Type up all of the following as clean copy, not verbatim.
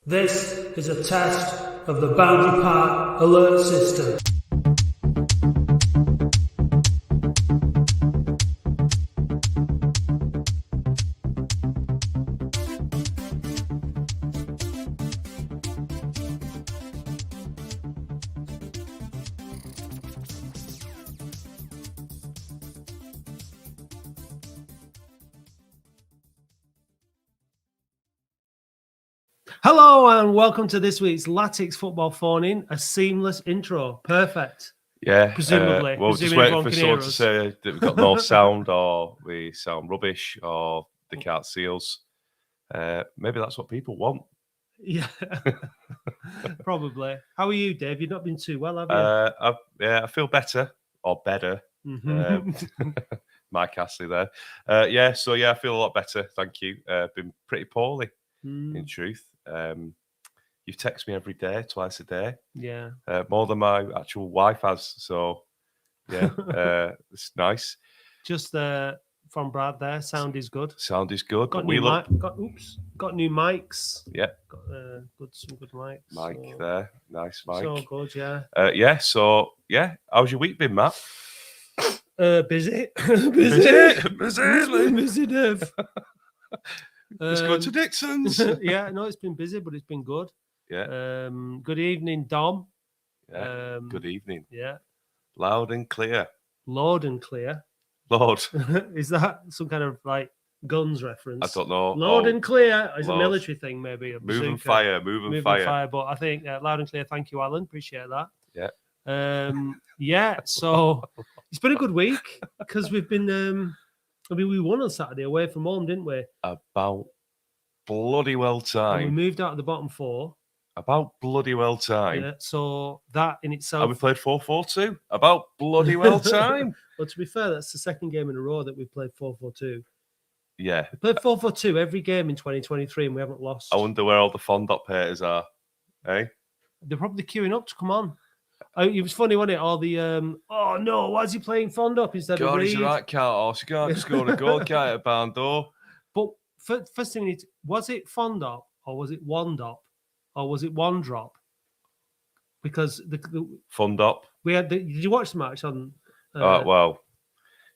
This is a test of the Boundary Park alert system. Hello and welcome to this week's Latics football phone-in. A seamless intro, perfect. Yeah, presumably. Well, just waiting for someone to say that we've got no sound, or we sound rubbish, or they can't see us. Maybe that's what people want. Yeah, probably. How are you, Dave? You've not been too well, have you? I feel better, or better. Mike Astley there. I feel a lot better. Thank you. Been pretty poorly, in truth. You text me every day, twice a day. Yeah. More than my actual wife has. So, yeah, it's nice. Just from Brad there. Sound is good. Sound is good. Got new mics. Yeah. Got some good mics. Mic there. Nice mic. So good, yeah. How's your week been, Matt? Busy. busy, Dave. Let's go to Dixon's. Yeah, no, it's been busy, but it's been good. Yeah. Good evening, Dom. Yeah. Good evening. Yeah. Loud and clear. Loud and clear. Lord. Is that some kind of like guns reference? I don't know. Loud and clear is a military thing, maybe. Move and fire. But I think loud and clear. Thank you, Alan. Appreciate that. Yeah. So it's been a good week because we've been. We won on Saturday away from home, didn't we? About bloody well time. And we moved out of the bottom four. About bloody well time. Yeah, so that in itself. And we played 4-4-2. About bloody well time. Well, to be fair, that's the second game in a row that we've played 4-4-2. Yeah. We played 4-4-2 every game in 2023 and we haven't lost. I wonder where all the Fondop haters are. Eh? They're probably queuing up to come on. It was funny, wasn't it? All the, oh no, why is he playing Fondop instead of Reed? He's a right cart horse. You can't just score a goal, can't you, at barn door? But first thing, was it Fondop or was it Wandop or was it One Drop? Because the Fondop. We had. Did you watch the match on?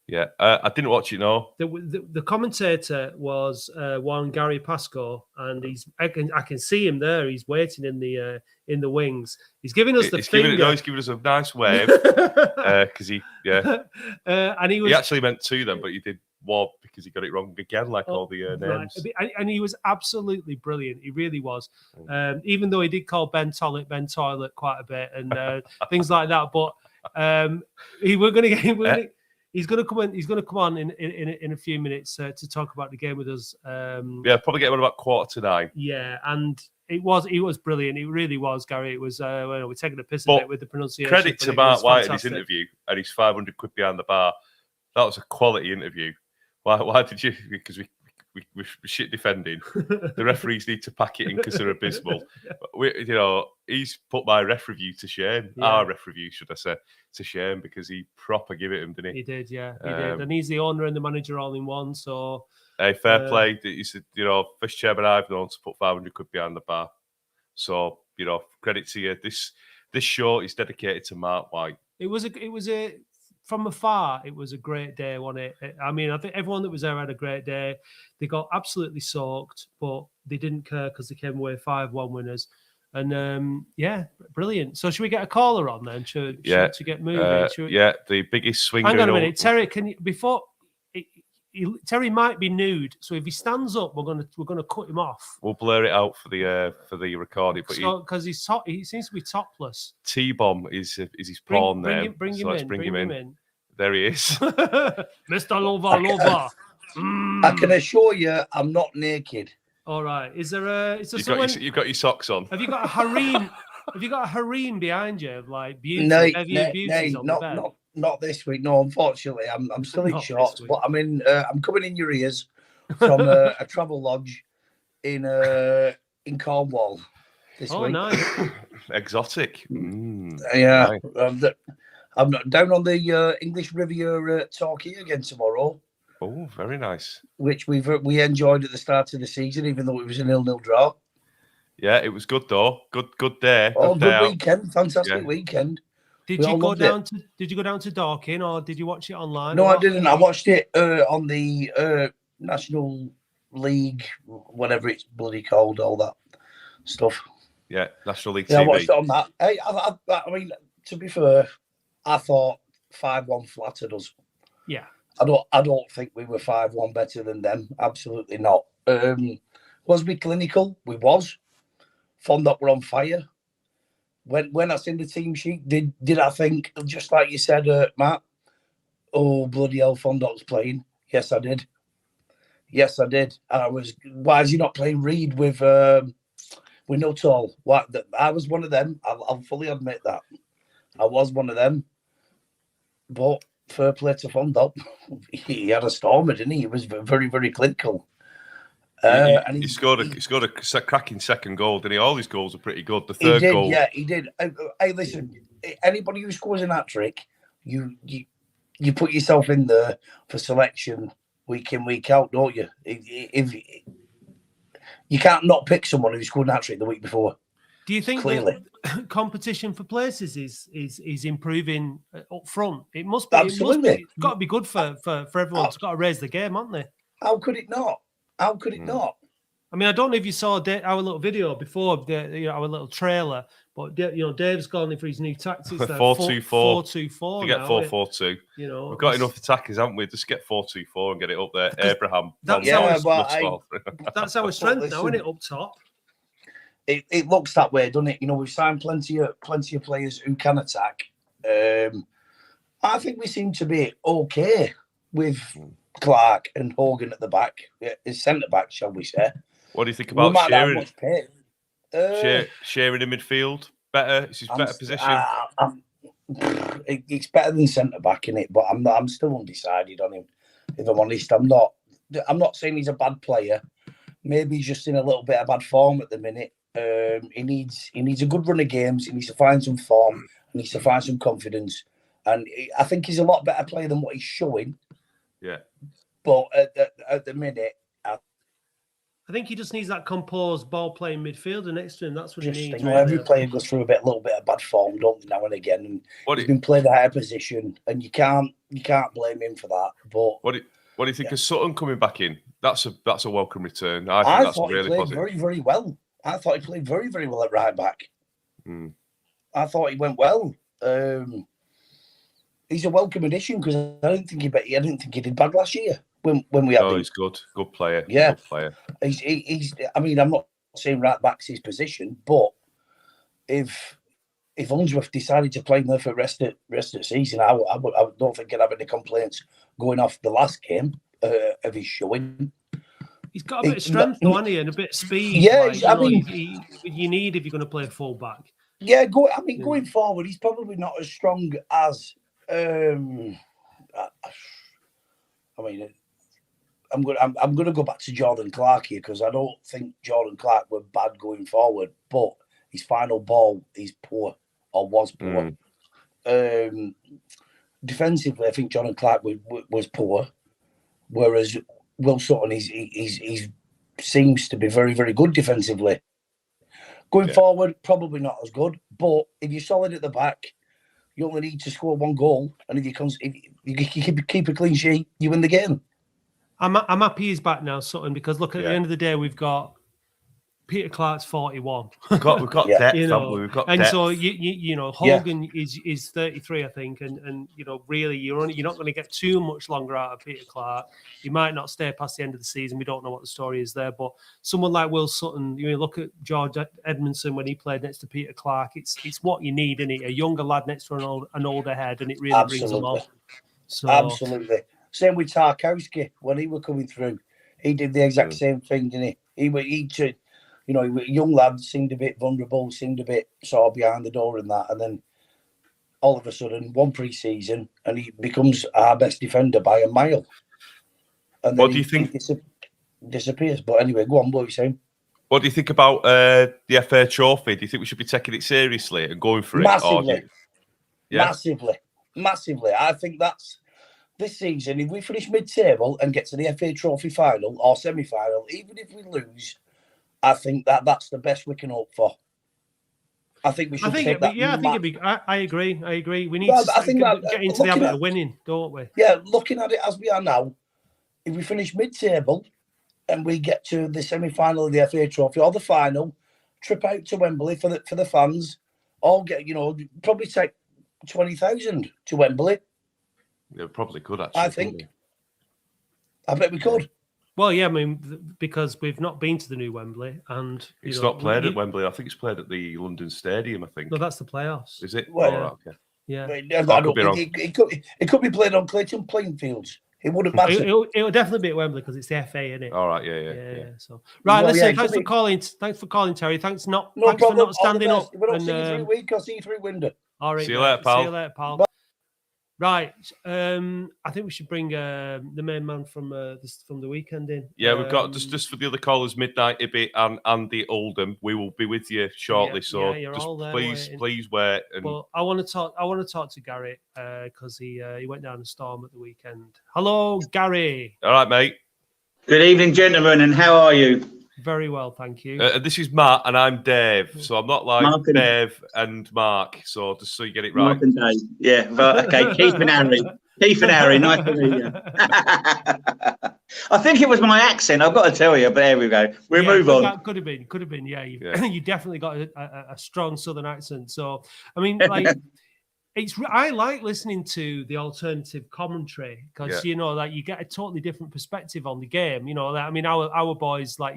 Yeah. I didn't watch it. No. The commentator was one Gary Pasco, and I can see him there. He's waiting in the wings. He's giving us the finger. He's giving us a nice wave because and he actually meant to them, but he did one because he got it wrong again, like all the names. Right. And he was absolutely brilliant. He really was. Even though he did call Ben Toilet quite a bit and things like that, but he's going to come in. He's going to come on in a few minutes to talk about the game with us. Probably get him about 8:45. Yeah, and it was brilliant. It really was, Gary. It was. We're taking a piss a bit with the pronunciation. Credit to Mark White in his interview and his 500 quid behind the bar. That was a quality interview. Why did you? Because we're shit defending. The referees need to pack it in because they're abysmal. He's put my ref review to shame. Yeah. Our ref review, should I say, to shame because he proper give it him, didn't he? He did, yeah. He did. And he's the owner and the manager all in one. So, hey, fair play. He said, first chairman I've known to put 500 quid behind the bar. So, credit to you. This show is dedicated to Mark White. It was a. From afar, it was a great day, wasn't it? I mean, I think everyone that was there had a great day. They got absolutely soaked, but they didn't care because they came away 5-1 winners. And brilliant. So should we get a caller on then to get moving? The biggest swinger. Hang on a minute, Terry. Can you Terry might be nude, so if he stands up, we're gonna cut him off. We'll blur it out for the recording. But because he seems to be topless. T-Bomb is his porn name. Bring him in. There he is, Mr. Lover. I can assure you, I'm not naked. All right. Is there you've got your socks on? Have you got a harem? Have you got a harem behind you of like beauty? No, not this week. No, unfortunately, I'm still in shorts. But I'm coming in your ears from a travel lodge in Cornwall this week. Oh, nice. Exotic. Yeah. Nice. I'm down on the English Riviera Torquay again tomorrow. Oh, very nice. Which we enjoyed at the start of the season, even though it was a 0-0 draw. Yeah, it was good though. Good day. Oh, good out. weekend. Fantastic weekend. Did you go down to Dorking, or did you watch it online? No, I didn't. I watched it on the National League, whatever it's bloody called, all that stuff. Yeah, National League Yeah, TV. I watched it on that. Hey, I mean, to be fair, I thought 5-1 flattered us. Yeah. I don't think we were 5-1 better than them. Absolutely not. Was we clinical? We was. Fondop were on fire. When I seen the team sheet, did I think, just like you said, Matt, oh, bloody hell, Fondop's playing? Yes, I did. Yes, I did. And I was, why is he not playing Reed with Nuttall? I was one of them. I'll fully admit that. I was one of them. But fair play to Fondop. He had a stormer, didn't he? He was very, very clinical. And he scored a cracking second goal, didn't he? All his goals are pretty good. The third goal. Yeah, he did. Hey, listen, anybody who scores an hat-trick, you put yourself in there for selection week in, week out, don't you? If you can't not pick someone who scored an hat-trick the week before. Do you think that competition for places is improving up front? It must be. Absolutely. It's got to be good for everyone. It's got to raise the game, haven't they? How could it not? How could it not? I mean, I don't know if you saw our little video before, our little trailer, but Dave's gone in for his new tactics. 4-2-4. 4-2-4. To get 4-4-2. We've got enough attackers, haven't we? Just get 4-2-4 and get it up there. Abraham. That's our strength now, isn't it? Up top. It looks that way, doesn't it? We've signed plenty of players who can attack. I think we seem to be okay with Clark and Hogan at the back, centre back, shall we say? What do you think about sharing in midfield? Better? Is his better position? It's better than centre back, in it, but I'm still undecided on him. If I'm honest, I'm not saying he's a bad player. Maybe he's just in a little bit of bad form at the minute. He needs a good run of games. He needs to find some form. He needs to find some confidence. And I think he's a lot better player than what he's showing. Yeah. But at the minute, I think he just needs that composed ball-playing midfielder next to him. That's what he needs. Every player goes through a little bit of bad form, don't they, now and again? And he's been playing a higher position, and you can't blame him for that. But what do you think of Sutton coming back in? That's a welcome return. I think that's really positive. Very, very well. I thought he played very, very well at right back. I thought he went well. He's a welcome addition because I didn't think he did bad last year when we had him. He's good player. Yeah, good player. He's. I mean, I'm not saying right back's his position, but if Unsworth decided to play him there for the rest of the season, I don't think I'd have any complaints going off the last game of his showing. He's got a bit of strength, though, hasn't he, and a bit of speed. Yeah, you need if you're going to play full back. Yeah, going forward, he's probably not as strong as. I'm going to go back to Jordan Clark here because I don't think Jordan Clark were bad going forward, but his final ball is poor or was poor. Defensively, I think Jordan Clark was poor, whereas Will Sutton he seems to be very, very good defensively. Going forward, probably not as good, but if you're solid at the back, you only need to score one goal, and if you keep a clean sheet, you win the game. I'm happy he's back now, Sutton, because look, at the end of the day, we've got Peter Clark's 41. We've got depth, haven't we? We've got and depth. so Hogan is 33, I think, and really you're not going to get too much longer out of Peter Clark. He might not stay past the end of the season. We don't know what the story is there, but someone like Will Sutton, look at George Edmondson when he played next to Peter Clark. It's what you need, isn't it? A younger lad next to an older head, and it really brings them on. So absolutely. Same with Tarkowski when he was coming through. He did the exact same thing, didn't he? Young lad seemed a bit vulnerable, seemed a bit sort of behind the door and that. And then all of a sudden, one pre-season, and he becomes our best defender by a mile. And then what do you think? He disappears. But anyway, go on, what are you saying? What do you think about the FA Trophy? Do you think we should be taking it seriously and going for it? Massively. I think that's this season. If we finish mid-table and get to the FA Trophy final or semi-final, even if we lose, I think that's the best we can hope for. I think we should take that. Yeah, I think it'd be. I agree. We need to get into the habit of winning, don't we? Yeah, looking at it as we are now, if we finish mid-table and we get to the semi-final of the FA Trophy or the final, trip out to Wembley for the fans, all get probably take 20,000 to Wembley. Yeah, probably could actually. I think. I bet we could. Well, yeah, I mean, because we've not been to the new Wembley, and it's not played at Wembley. I think it's played at the London Stadium. I think. No, that's the playoffs. Is it? Well, right, okay. Yeah. It could be played on Clayton playing fields. It wouldn't matter. It would definitely be at Wembley because it's the FA, isn't it? All right, yeah. So right, listen. Thanks for calling. Thanks for calling, Terry. Thanks for not standing up. We're not seeing you through week. I'll see you through window. All right. See you later, pal. Bye. Right, I think we should bring the main man from the weekend in. Yeah, we've got just for the other callers, Midnight Ibby and Andy Oldham. We will be with you shortly. Please wait. But I want to talk to Gary because he went down a storm at the weekend. Hello, Gary. All right, mate. Good evening, gentlemen, and how are you? Very well, thank you. This is Matt, and I'm Dave. So I'm not like Dave and Mark. So just so you get it right. Mark and Dave. Yeah. But, okay. Keith and Harry. Nice to meet you. I think it was my accent. I've got to tell you. But there we go. We'll move on. That could have been. Yeah. You definitely got a strong Southern accent. So I mean, like. I like listening to the alternative commentary because that you get a totally different perspective on the game. I mean, our boys, like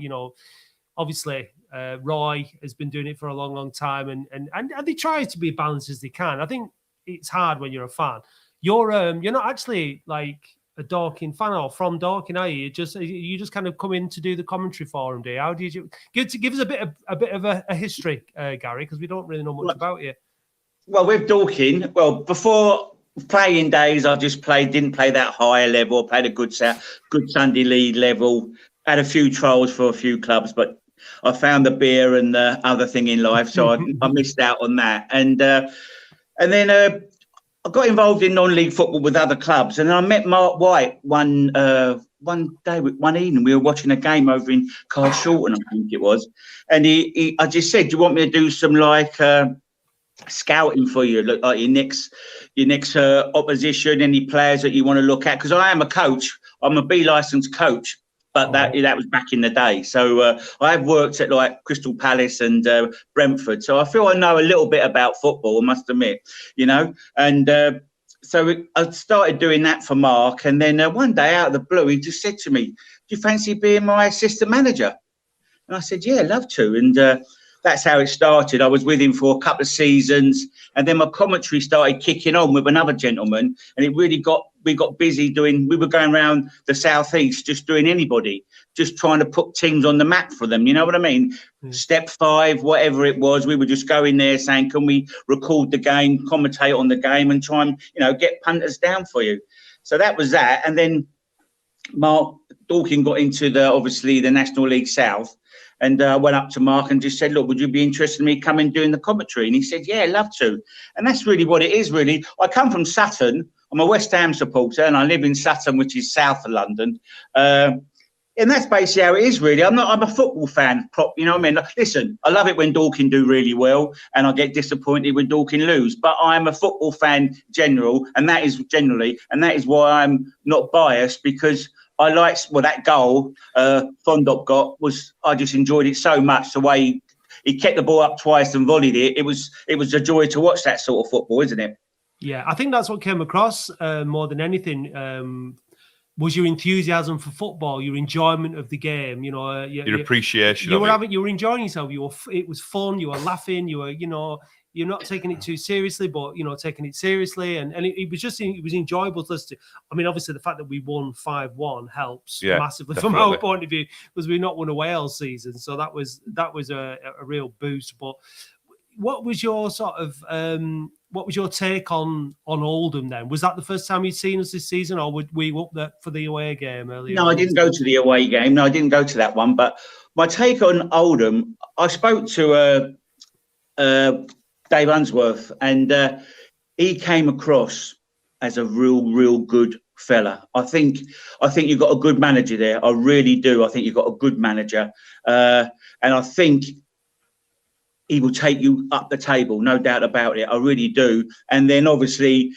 obviously Roy has been doing it for a long time, and they try to be balanced as they can. I think it's hard when you're a fan. You're not actually like a Dorking fan or from Dorking, are you? You just kind of come in to do the commentary for them, do you? How did you give us a bit of a history, Gary? Because we don't really know much about you. Well, with Dorking, before playing days, I just didn't play that higher level. I played a good Sunday league level. Had a few trials for a few clubs, but I found the beer and the other thing in life, so I missed out on that. And then I got involved in non-league football with other clubs, and I met Mark White one evening. We were watching a game over in Carshalton, I think it was, and I just said, "Do you want me to do some scouting for you, look like your next opposition, any players that you want to look at?" Because I am a coach. I'm a B licensed coach, but that was back in the day. So I've worked at like Crystal Palace and Brentford, so I feel I know a little bit about football, I must admit, and so I started doing that for Mark, and then one day out of the blue he just said to me, "Do you fancy being my assistant manager?" And I said, "Yeah, I'd love to." And that's how it started. I was with him for a couple of seasons, and then my commentary started kicking on with another gentleman, and we got busy we were going around the southeast just doing anybody, just trying to put teams on the map for them. You know what I mean? Step 5, whatever it was, we were just going there saying, "Can we record the game, commentate on the game, and try and get punters down for you?" So that was that. And then Mark Dorking got into the National League South. And I went up to Mark and just said, "Look, would you be interested in me coming doing the commentary?" And he said, "Yeah, I'd love to." And that's really what it is, really. I come from Sutton. I'm a West Ham supporter, and I live in Sutton, which is south of London. And that's basically how it is, really. I'm a football fan, you know what I mean? Listen, I love it when Dorking do really well, and I get disappointed when Dorking lose. But I'm a football fan and that is why I'm not biased, because I liked that goal Fondop got. I just enjoyed it so much, the way he kept the ball up twice and volleyed it. It was a joy to watch that sort of football, isn't it? Yeah, I think that's what came across more than anything. Was your enthusiasm for football, your enjoyment of the game, your appreciation. You were enjoying yourself. It was fun. You were laughing. You were, you're not taking it too seriously, but taking it seriously, and it was enjoyable to listen to. I mean, obviously the fact that we won 5-1 helps massively definitely. From our point of view, because we've not won away all season, so that was a real boost. But what was your what was your take on Oldham then? Was that the first time you'd seen us this season, or were we up there for the away game earlier? No, I didn't go to the away game. No, I didn't go to that one. But my take on Oldham, I spoke to Dave Unsworth, and he came across as a real good fella. I think you've got a good manager there. I really do. I think you've got a good manager, and I think he will take you up the table, no doubt about it. I really do. And then obviously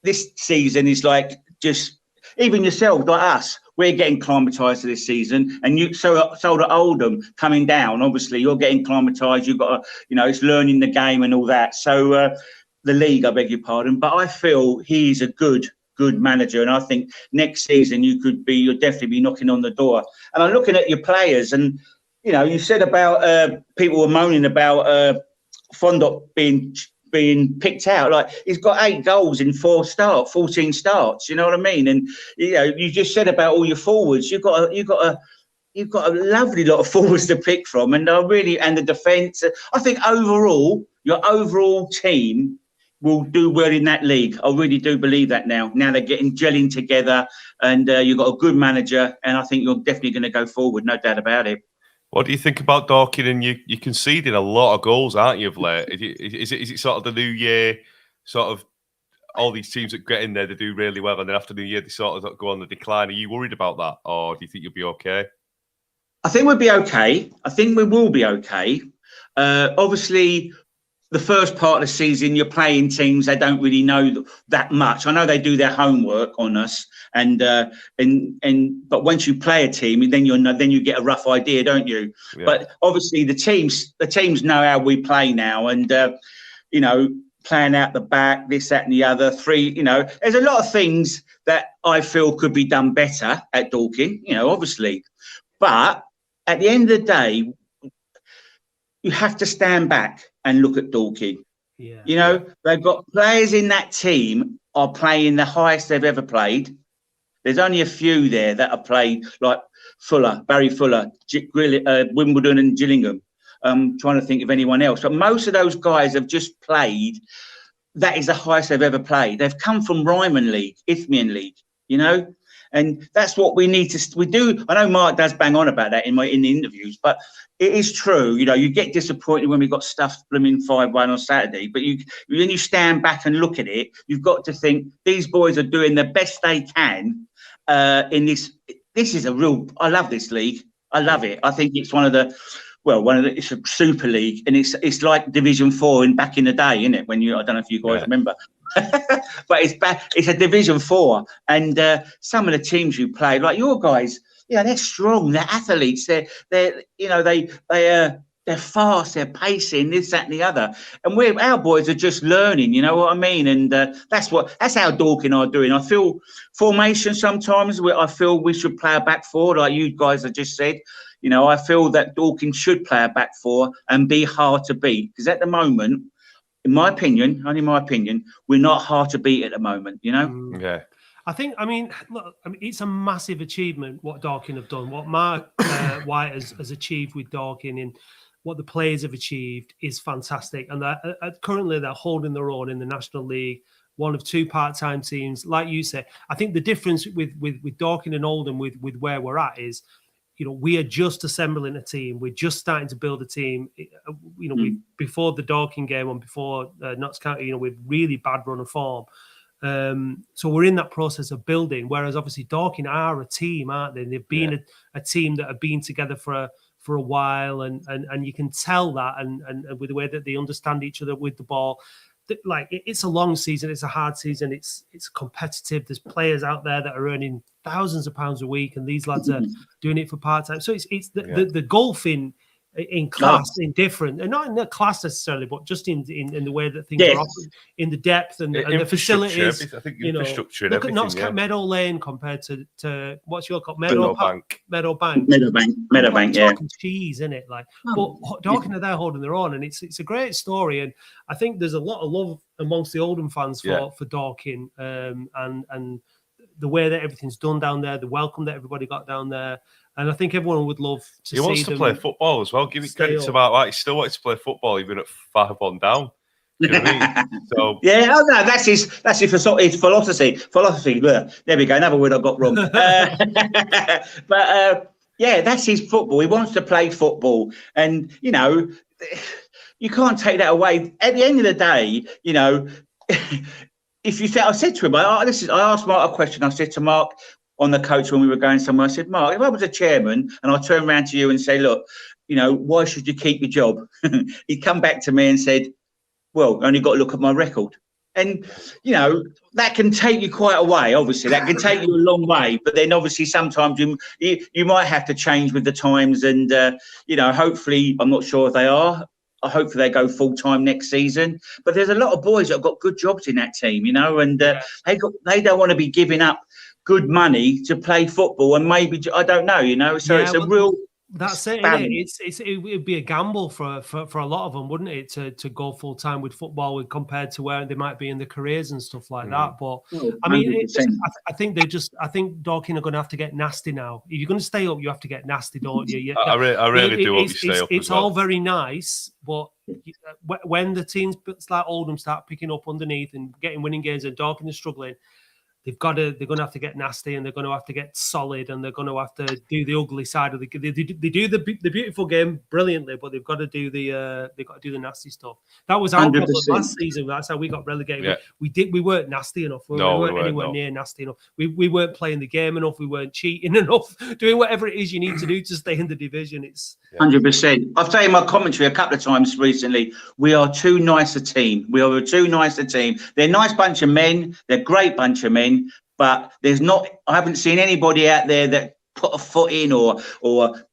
this season is like just even yourself, like us. We're getting acclimatised to this season, and you so at Oldham coming down. Obviously, you're getting acclimatised. You've got to, it's learning the game and all that. So the league, I beg your pardon, but I feel he's a good manager, and I think next season you'll definitely be knocking on the door. And I'm looking at your players, and you said about people were moaning about Fondop being picked out. Like, he's got 8 goals in 14 starts. You know what I mean? And you just said about all your forwards. You've got a lovely lot of forwards to pick from, and the defence. I think overall, your overall team will do well in that league. I really do believe that now. Now they're gelling together, and you've got a good manager, and I think you're definitely going to go forward, no doubt about it. What do you think about Dorking? And you conceding a lot of goals, aren't you, of late? Is it sort of the new year, sort of all these teams that get in there, they do really well, and then after New Year, they sort of go on the decline? Are you worried about that, or do you think you'll be okay? I think we'll be okay. I think we will be okay. Obviously, the first part of the season, you're playing teams they don't really know that much. I know they do their homework on us, but once you play a team, then you get a rough idea, don't you? Yeah. But obviously, the teams know how we play now, and playing out the back, this, that, and the other. There's a lot of things that I feel could be done better at Dorking. Obviously, but at the end of the day, you have to stand back and look at Dorking. Yeah. They've got players in that team are playing the highest they've ever played. There's only a few there that have played, like Barry Fuller, Wimbledon and Gillingham. I'm trying to think of anyone else. But most of those guys have just played. That is the highest they've ever played. They've come from Ryman League, Isthmian League, And that's what we need we do. I know Mark does bang on about that in the interviews, but it is true. You get disappointed when we got stuffed blooming 5-1 on Saturday, but when you stand back and look at it, you've got to think these boys are doing the best they can in this. This is I love this league. I love it. I think it's it's a super league, and it's like Division 4 back in the day, isn't it? I don't know if you guys remember. But it's a Division 4, and some of the teams you play, like your guys, they're strong, they're athletes, they're fast, they're pacing, this, that, and the other, and our boys are just learning, you know what I mean? And that's how Dorking are doing. I feel formation sometimes I feel we should play a back 4, like you guys have just said. I feel that Dorking should play a back 4 and be hard to beat, because at the moment, in my opinion, only my opinion, we're not hard to beat at the moment, Yeah. I mean, look, it's a massive achievement what Dorking have done. What Mark White has achieved with Dorking and what the players have achieved is fantastic. And currently they're holding their own in the National League, one of 2 part-time teams. Like you said, I think the difference with Dorking and Oldham with where we're at is, we are just assembling a team. We're just starting to build a team. Before the Dorking game and before Notts County, with really bad run of form. So we're in that process of building. Whereas obviously Dorking are a team, aren't they? They've been a team that have been together for a while, and you can tell that, and with the way that they understand each other with the ball. Like, it's a long season, it's a hard season, it's competitive. There's players out there that are earning thousands of pounds a week, and these lads are doing it for part-time. So it's the golfing in class, in different, and not in the class necessarily, but just in the way that things are offered, in the depth and the facilities. I think infrastructure. Look at Notts Meadow Lane compared to what's your called Meadowbank. Yeah. Cheese, isn't it? Like, but Dorking are there holding their own, and it's a great story. And I think there's a lot of love amongst the Oldham fans for Dorking, and the way that everything's done down there, the welcome that everybody got down there. And I think everyone would love to see them. He wants to play football as well. Give it credit to Mark White. He still wants to play football even at 5-1 down. You know what I mean? So that's his philosophy. There we go. Another word I got wrong. But that's his football. He wants to play football, and you can't take that away. At the end of the day, if you think, I said to him, I asked Mark a question. I said to Mark on the coach when we were going somewhere, I said, Mark, if I was a chairman and I turned around to you and say, look, why should you keep your job? He'd come back to me and said, well, only got to look at my record. And, that can take you quite a way, obviously. That can take you a long way. But then, obviously, sometimes you might have to change with the times. And, hopefully, I'm not sure if they are. I hope they go full-time next season. But there's a lot of boys that have got good jobs in that team, and they don't want to be giving up good money to play football. And maybe, I don't know, so it's a real... That's it, isn't it? It would be a gamble for a lot of them, wouldn't it, to go full time with football compared to where they might be in their careers and stuff like that. But I mean, I think Dorking are going to have to get nasty now. If you're going to stay up, you have to get nasty, don't you? I really do hope you stay up. It's all very nice, but when the teams like Oldham start picking up underneath and getting winning games, and Dorking is struggling, they're going to have to get nasty, and they're going to have to get solid, and they're going to have to do the ugly side of the game. They do the beautiful game brilliantly, but they've got to do the nasty stuff. That was our problem last season. That's how we got relegated. Yeah. We weren't nasty enough. We weren't anywhere near nasty enough. We weren't playing the game enough. We weren't cheating enough. Doing whatever it is you need to do to stay in the division. It's 100%. I've said in my commentary a couple of times recently, we are too nice a team. We are a too nice a team. They're a nice bunch of men. They're a great bunch of men. But I haven't seen anybody out there that put a foot in or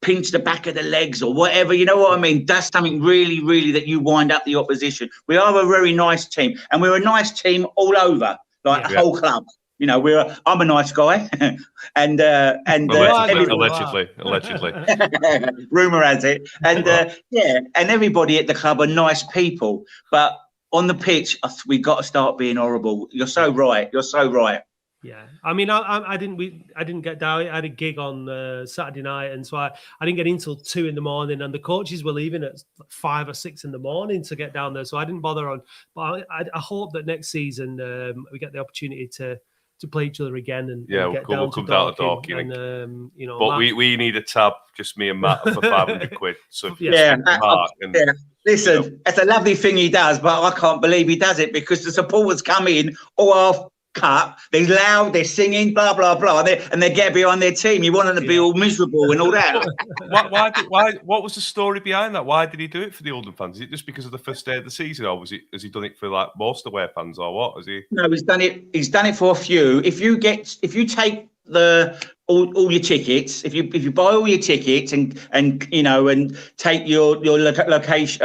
pinch the back of the legs or whatever. You know what I mean? That's something really, really that you wind up the opposition. We are a very nice team, and we're a nice team all over, the whole club. I'm a nice guy, and allegedly, rumor has it, and and everybody at the club are nice people, but on the pitch, we got to start being horrible. You're so right. Yeah, I mean, I didn't get down. I had a gig on Saturday night, and so I didn't get in till 2 a.m, and the coaches were leaving at 5 or 6 in the morning to get down there, so I didn't bother on. But I hope that next season we get the opportunity to play each other again and get down to Dorking. But we need a tab, just me and Matt, for 500 quid. So listen, it's a lovely thing he does, but I can't believe he does it because the supporters come in all half cut, they're loud, they're singing, blah blah blah, and they get behind their team. You want them to be all miserable and all that. What was the story behind that? Why did he do it for the Oldham fans? Is it just because of the first day of the season, or has he done it for like most away fans, or what? No, he's done it for a few. If you take all your tickets, if you buy all your tickets and take your location,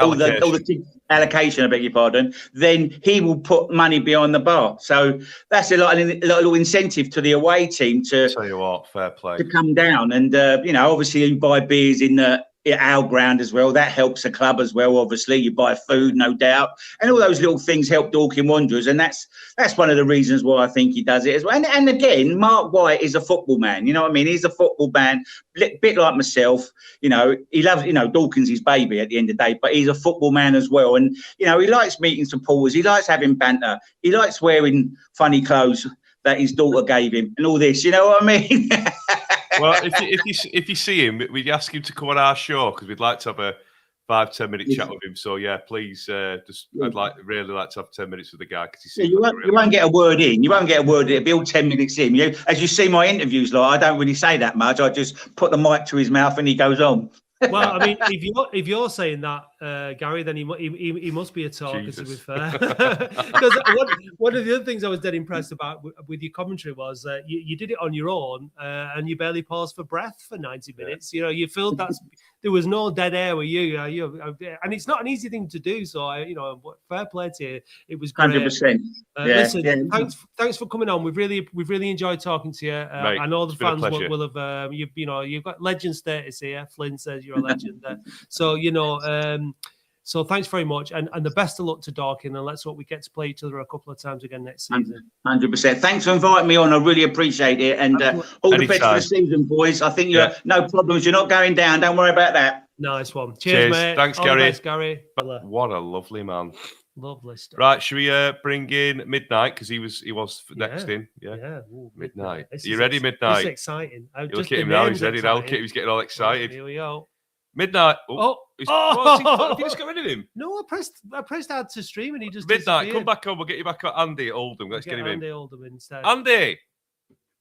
all the allocation, I beg your pardon, then he will put money behind the bar. So that's a little incentive to the away team to tell you what, fair play, to come down. And obviously you buy beers in our ground as well. That helps the club as well. Obviously, you buy food, no doubt, and all those little things help Dorking Wanderers, and that's one of the reasons why I think he does it as well. And again, Mark White is a football man. You know what I mean? He's a football man, bit like myself. He loves. Dorking's his baby at the end of the day, but he's a football man as well. And he likes meeting supporters. He likes having banter. He likes wearing funny clothes that his daughter gave him, and all this. You know what I mean? Well, if you see him, we'd ask him to come on our show because we'd like to have a 5-10 minute chat with him. So yeah, please, I'd really like to have 10 minutes with the guy because you won't get a word in. You won't get a word in. It'll be all 10 minutes in. As you see my interviews, I don't really say that much. I just put the mic to his mouth and he goes on. Well, I mean, if you're saying that, Gary, then he must be a talker, to be fair. Because one of the other things I was dead impressed about with your commentary was you did it on your own and you barely paused for breath for 90 minutes. You felt that there was no dead air with you. And it's not an easy thing to do. So fair play to you. It was great. 100%. Listen, thanks for coming on. We've really enjoyed talking to you. I know the fans will have. You've got legend status here. Flynn says you're a legend. So thanks very much, and the best of luck to Dorking, and let's hope we get to play each other a couple of times again next season. 100%. Thanks for inviting me on. I really appreciate it, and all the best for the season, boys. I think you're no problems. You're not going down. Don't worry about that. Nice one. Cheers. Mate. Thanks, all Gary. The best, Gary. What a lovely man. Lovely stuff. Right, should we bring in Midnight because he was next in? Yeah. Ooh, Midnight. Are you ready, Midnight? It's exciting. Look at him now. He's ready now. He's getting all excited. Here we go. Midnight. Oh. Have you just got rid of him? No, I pressed add to stream and he just Midnight. Come back on. We'll get you back on Andy at Oldham. Let's get him Andy Oldham instead. Andy.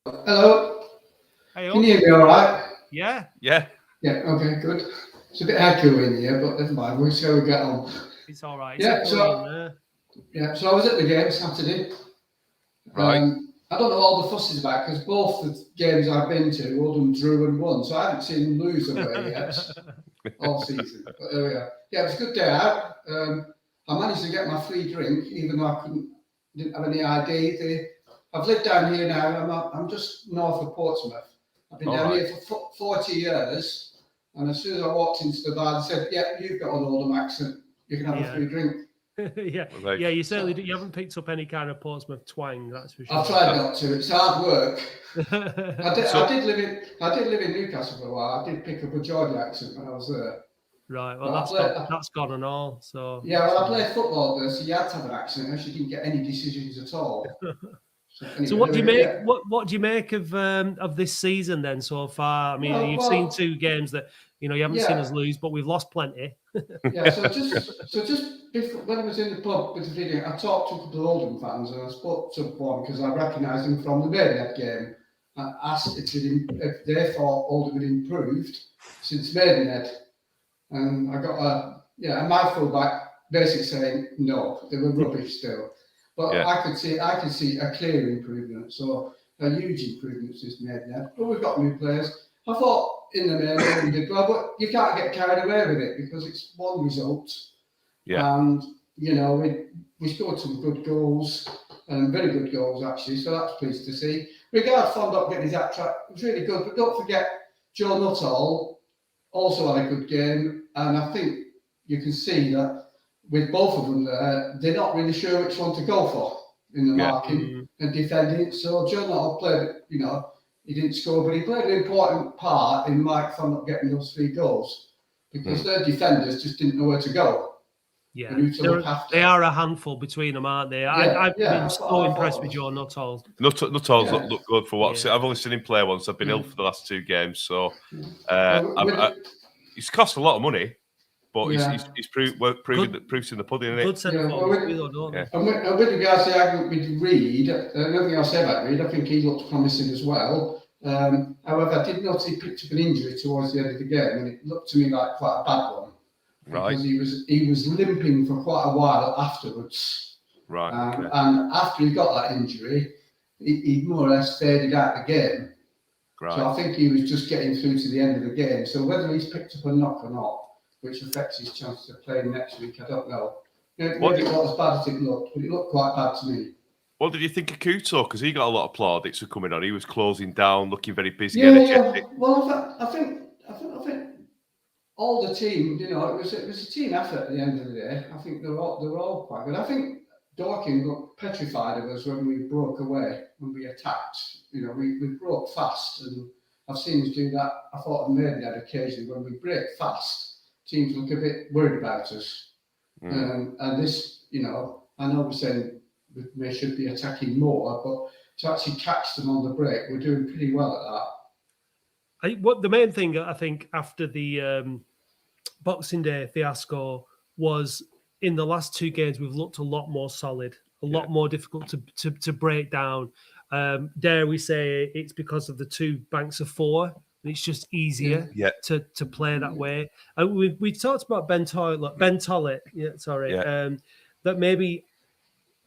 Hello. Hey, can you hear me all right? Yeah. Yeah. Yeah. Okay. Good. It's a bit echoey in here, but never mind. We'll see how we get on. It's all right. Yeah. So I was at the game Saturday. Right. I don't know all the fuss is about because both the games I've been to, Oldham drew and won, so I haven't seen them lose away yet all season. But there we are. Yeah, it was a good day out. I managed to get my free drink, even though didn't have any ID. I've lived down here now. I'm just north of Portsmouth. I've been down here for 40 years, and as soon as I walked into the bar, they said, "Yeah, you've got an Oldham accent. You can have a free drink." Yeah, you certainly you haven't picked up any kind of Portsmouth twang, that's for sure. I've tried not to. It's hard work. I did live in Newcastle for a while. I did pick up a Geordie accent when I was there. Right. Well, that's gone and all. So yeah, well, I played football there, so you had to have an accent, else you didn't get any decisions at all. So what do you make? Yeah. What do you make of this season then so far? I mean, you've seen 2 games that you haven't seen us lose, but we've lost plenty. Yeah. So just before, when I was in the pub with the video, I talked to a couple of Oldham fans, and I spoke to one because I recognised him from the Maidenhead game. I asked if they thought Oldham had improved since Maidenhead, and I got a mouthful back, basically saying no, they were rubbish still. But I could see a clear improvement, so a huge improvement since Maidenhead. But we've got new players. I thought in the main we did well, but you can't get carried away with it because it's one result. Yeah. And we scored some good goals, and very good goals actually. So that's pleased to see. Regard Fondop getting his hat track was really good, but don't forget Joe Nuttall also had a good game, and I think you can see that. With both of them there, they're not really sure which one to go for in the marking and defending. So John Nuttall played, he didn't score, but he played an important part in Mike for not getting those 3 goals because their defenders just didn't know where to go. Yeah, they are a handful between them, aren't they? I've been so impressed with Joe Nuttall. Nuttall's looked good for what I've only seen him play once. I've been ill for the last 2 games, so he's cost a lot of money. But he's proofs in the pudding, isn't it? Good centre forward. And with regards to the argument with Reid, nothing I'll say about Reid, I think he looked promising as well. However, I did notice he picked up an injury towards the end of the game, and it looked to me like quite a bad one. Right. Because he was limping for quite a while afterwards. Right. And after he got that injury, he more or less faded out of the game. Right. So I think he was just getting through to the end of the game. So whether he's picked up a knock or not, which affects his chances of playing next week, I don't know. It wasn't as bad as it looked, but it looked quite bad to me. What did you think of Couto? Because he got a lot of plaudits for coming on. He was closing down, looking very busy. Yeah. Well, I think all the team, it was a team effort at the end of the day. I think they were all quite good. I think Dorking looked petrified of us when we broke away, when we attacked. We broke fast, and I've seen us do that. I thought I made that occasionally when we break fast. Teams look a bit worried about us. And this, I know we're saying we should be attacking more, but to actually catch them on the break, we're doing pretty well at that. The main thing, I think, after the Boxing Day fiasco was in the last 2 games, we've looked a lot more solid, a lot more difficult to break down. Dare we say it's because of the 2 banks of 4? It's just easier to play that way. And we talked about Ben Tollett. That maybe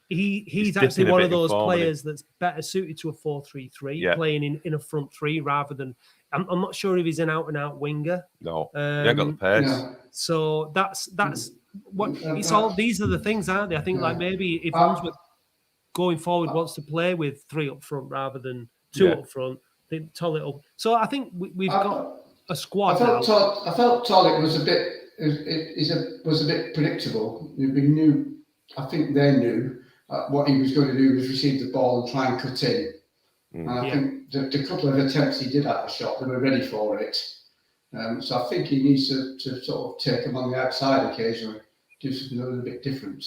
he's actually one of those players that's better suited to a 4-3-3, playing in a front 3 rather than. I'm not sure if he's an out-and-out winger. No, he ain't got the pace. No. So that's what it's all. These are the things, aren't they? I think maybe if Brunswick going forward wants to play with 3 up front rather than 2 up front. So I think we've got a squad. I felt Tollett was a bit predictable. We knew. I think they knew what he was going to do was receive the ball and try and cut in. And I think the couple of attempts he did at the shot, they were ready for it. So I think he needs to sort of take him on the outside occasionally, do something a little bit different.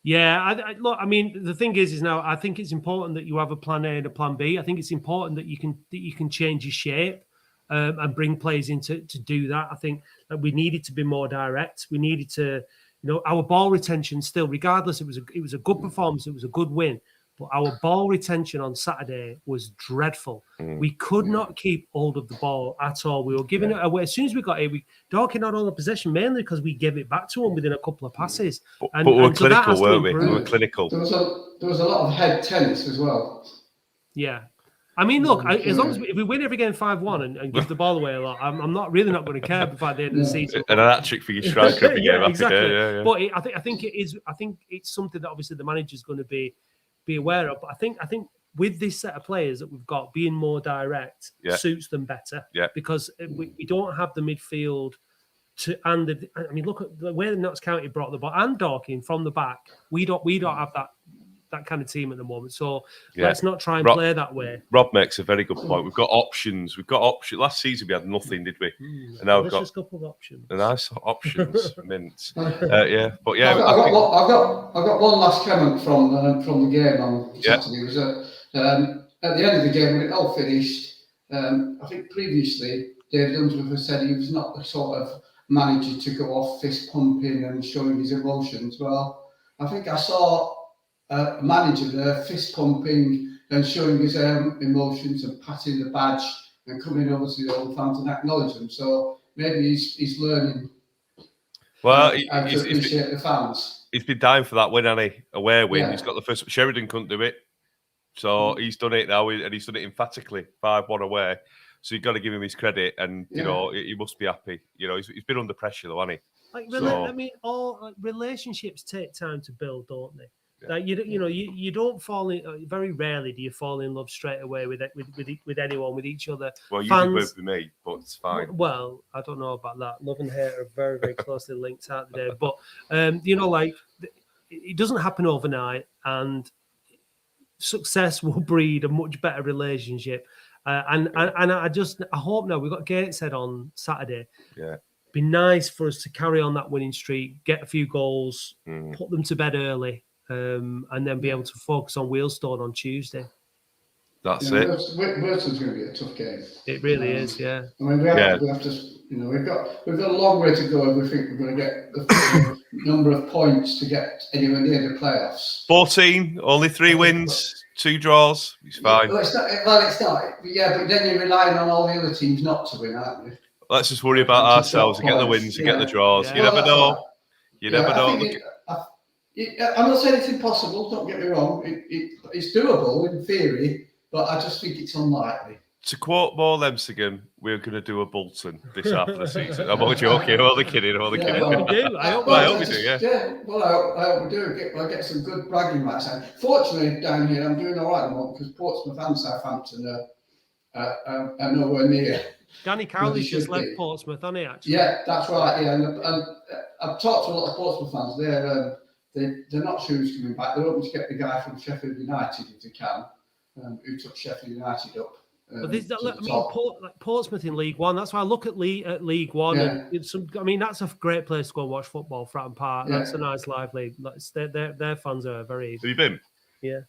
Yeah, look. I mean, the thing is now I think it's important that you have a plan A and a plan B. I think it's important that you can change your shape. and bring players in to do that. I think that we needed to be more direct. We needed to, our ball retention still, regardless, it was a good performance, it was a good win, but our ball retention on Saturday was dreadful. We could not keep hold of the ball at all. We were giving it away. As soon as we got it, Dorking had all the possession, mainly because we gave it back to them within a couple of passes. But we were clinical, weren't we? We were clinical. There was a lot of head tennis as well. Yeah. I mean, look, as long as if we win every game 5-1 and give the ball away a lot, I'm not going to care by the end of the season. And an hat trick for your striker every game. Exactly. Yeah. But I think it is. I think it's something that obviously the manager's going to be aware of. But I think with this set of players that we've got, being more direct suits them better. Yeah. Because we don't have the midfield I mean, look at the way the Notts County brought the ball and Dorking from the back. We don't have that kind of team at the moment. So let's not try and play that way. Rob makes a very good point. We've got options. Last season we had nothing, did we? And now we've got a couple of options. Nice options, mint. But I've got one last comment from the game on Saturday. It was at the end of the game when it all finished. I think previously David Unsworth said he was not the sort of manager to go off fist pumping and showing his emotions. Well, I think I saw a manager there fist pumping and showing his emotions and patting the badge and coming over to the old fans and acknowledge them. So maybe he's learning how to appreciate the fans. He's been dying for that win, hasn't he? Away win. He's got the first. Sheridan couldn't do it, so he's done it now, and he's done it emphatically. 5-1 away. So you've got to give him his credit, and he must be happy. He's been under pressure though, hasn't he? I mean, all relationships take time to build, don't they? Like you don't fall in. Very rarely do you fall in love straight away with anyone, with each other. Well, you did with me, but it's fine. Well, I don't know about that. Love and hate are very, very closely linked out there. But like it doesn't happen overnight, and success will breed a much better relationship. And I hope now we've got Gateshead on Saturday. Yeah. Be nice for us to carry on that winning streak, get a few goals, put them to bed early. And then be able to focus on Wealdstone on Tuesday. That's it. Wealdstone's going to be a tough game. It really is, yeah. I mean, we have to, we've got a long way to go, and we think we're going to get the number of points to get anywhere near the playoffs. 14, only 3 wins, 2 draws. It's fine. Well, it's not. Yeah, but then you're relying on all the other teams not to win, aren't you? Let's just worry about ourselves and get the wins and get the draws. Yeah. You never know. You never know. I'm not saying it's impossible, don't get me wrong. It's doable in theory, but I just think it's unlikely. To quote Mo Lemsigan, we're going to do a Bolton this half of the season. I'm only joking. I'm only kidding. Well, we do. I hope we do, yeah. Well, I hope we do. I'll get some good bragging rights. Fortunately, down here, I'm doing all right at the moment because Portsmouth and Southampton are nowhere near. Danny Cowley's just left Portsmouth, hasn't he, actually? Yeah, that's right. Yeah, and I've talked to a lot of Portsmouth fans. They're not sure who's coming back. They're hoping to get the guy from Sheffield United if they can, who took Sheffield United up. Portsmouth in League One. That's why I look at League One. Yeah. And that's a great place to go and watch football. Fratton Park. Yeah. That's a nice, lively. Their fans are very. Have you been? Yeah.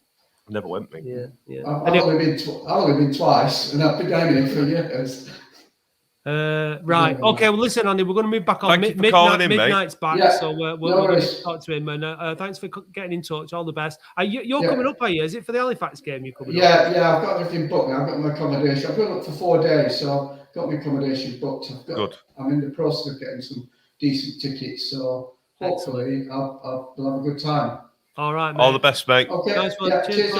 Never went, mate. Yeah. I've only been twice, and I've been down here for years. Right. Okay. Well, listen, Andy. We're going to move back on. Midnight's back, so we'll talk to him. And thanks for getting in touch. All the best. You're coming up, are you? Is it for the Halifax game? You're coming up? Yeah. I've got everything booked now. I've got my accommodation. I've been up for 4 days, so I've got my accommodation booked. Good. I'm in the process of getting some decent tickets, so hopefully we'll have a good time. All right, mate. All the best, mate. Okay. Nice one. Cheers,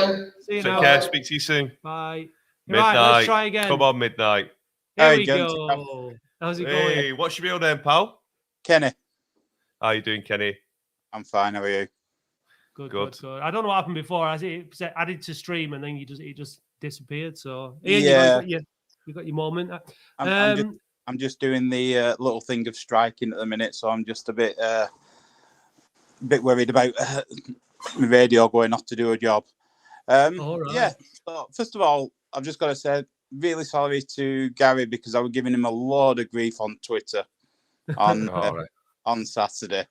See you Take care. Speak to you soon. Bye. Midnight. Right, let's try again. Come on, Midnight. Here we go. How's it going? Hey, what's your real name, pal? Kenny. How you doing, Kenny? I'm fine. How are you? Good. I don't know what happened before. I see it added to stream, and then it just disappeared. So Ian, you got your moment. I'm just doing the little thing of striking at the minute, so I'm just a bit worried about my radio going off to do a job. All right. Yeah. So first of all, I've just got to say, really sorry to Gary because I was giving him a load of grief on Twitter on Saturday.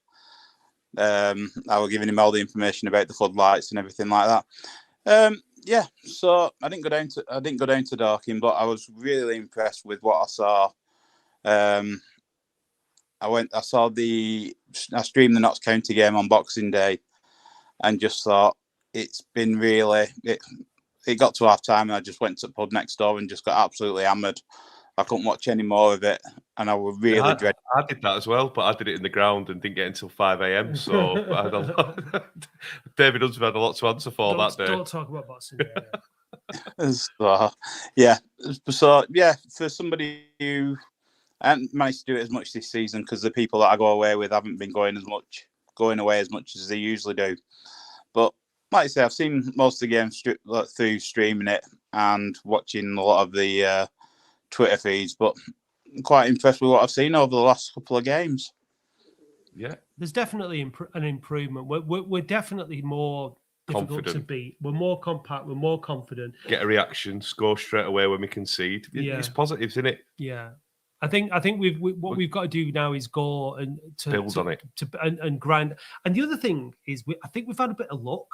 I was giving him all the information about the floodlights and everything like that. Yeah, so I didn't go down to Dorking, but I was really impressed with what I saw. I streamed the Notts County game on Boxing Day, and just thought it's been really. It got to half time, and I just went to the pub next door and just got absolutely hammered. I couldn't watch any more of it, and I was really dreading. I did that as well, but I did it in the ground and didn't get until 5 a.m. So I had a lot. David Hunsford had a lot to answer for that day. Don't talk about Boxing Day. So for somebody who hadn't managed to do it as much this season, because the people that I go away with haven't been going away as much as they usually do. But like I say, I've seen most of the games through streaming it and watching a lot of the Twitter feeds, but I'm quite impressed with what I've seen over the last couple of games. Yeah, there's definitely an improvement. We're definitely more difficult to beat. We're more compact. We're more confident. Get a reaction, score straight away when we concede. It's positives, isn't it? Yeah. I think we've got to do now is go and build on it and grind. And the other thing is, I think we've had a bit of luck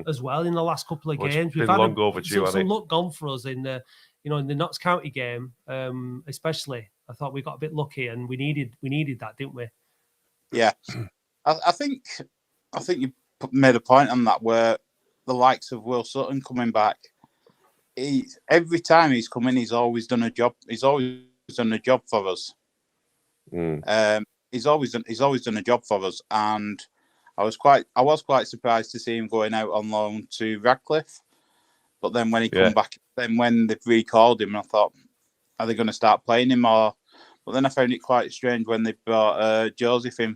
as well in the last couple of games. We've had some luck gone for us in the in the Notts County game, especially. I thought we got a bit lucky, and we needed that, didn't we? Yeah, I think you made a point on that, where the likes of Will Sutton coming back. Every time he's come in, he's always done a job. He's always done a job for us. He's always done a job for us, and I was quite surprised to see him going out on loan to Radcliffe. But then when he come back, then when they've recalled him, I thought, are they going to start playing him more? But then I found it quite strange when they brought Joseph in.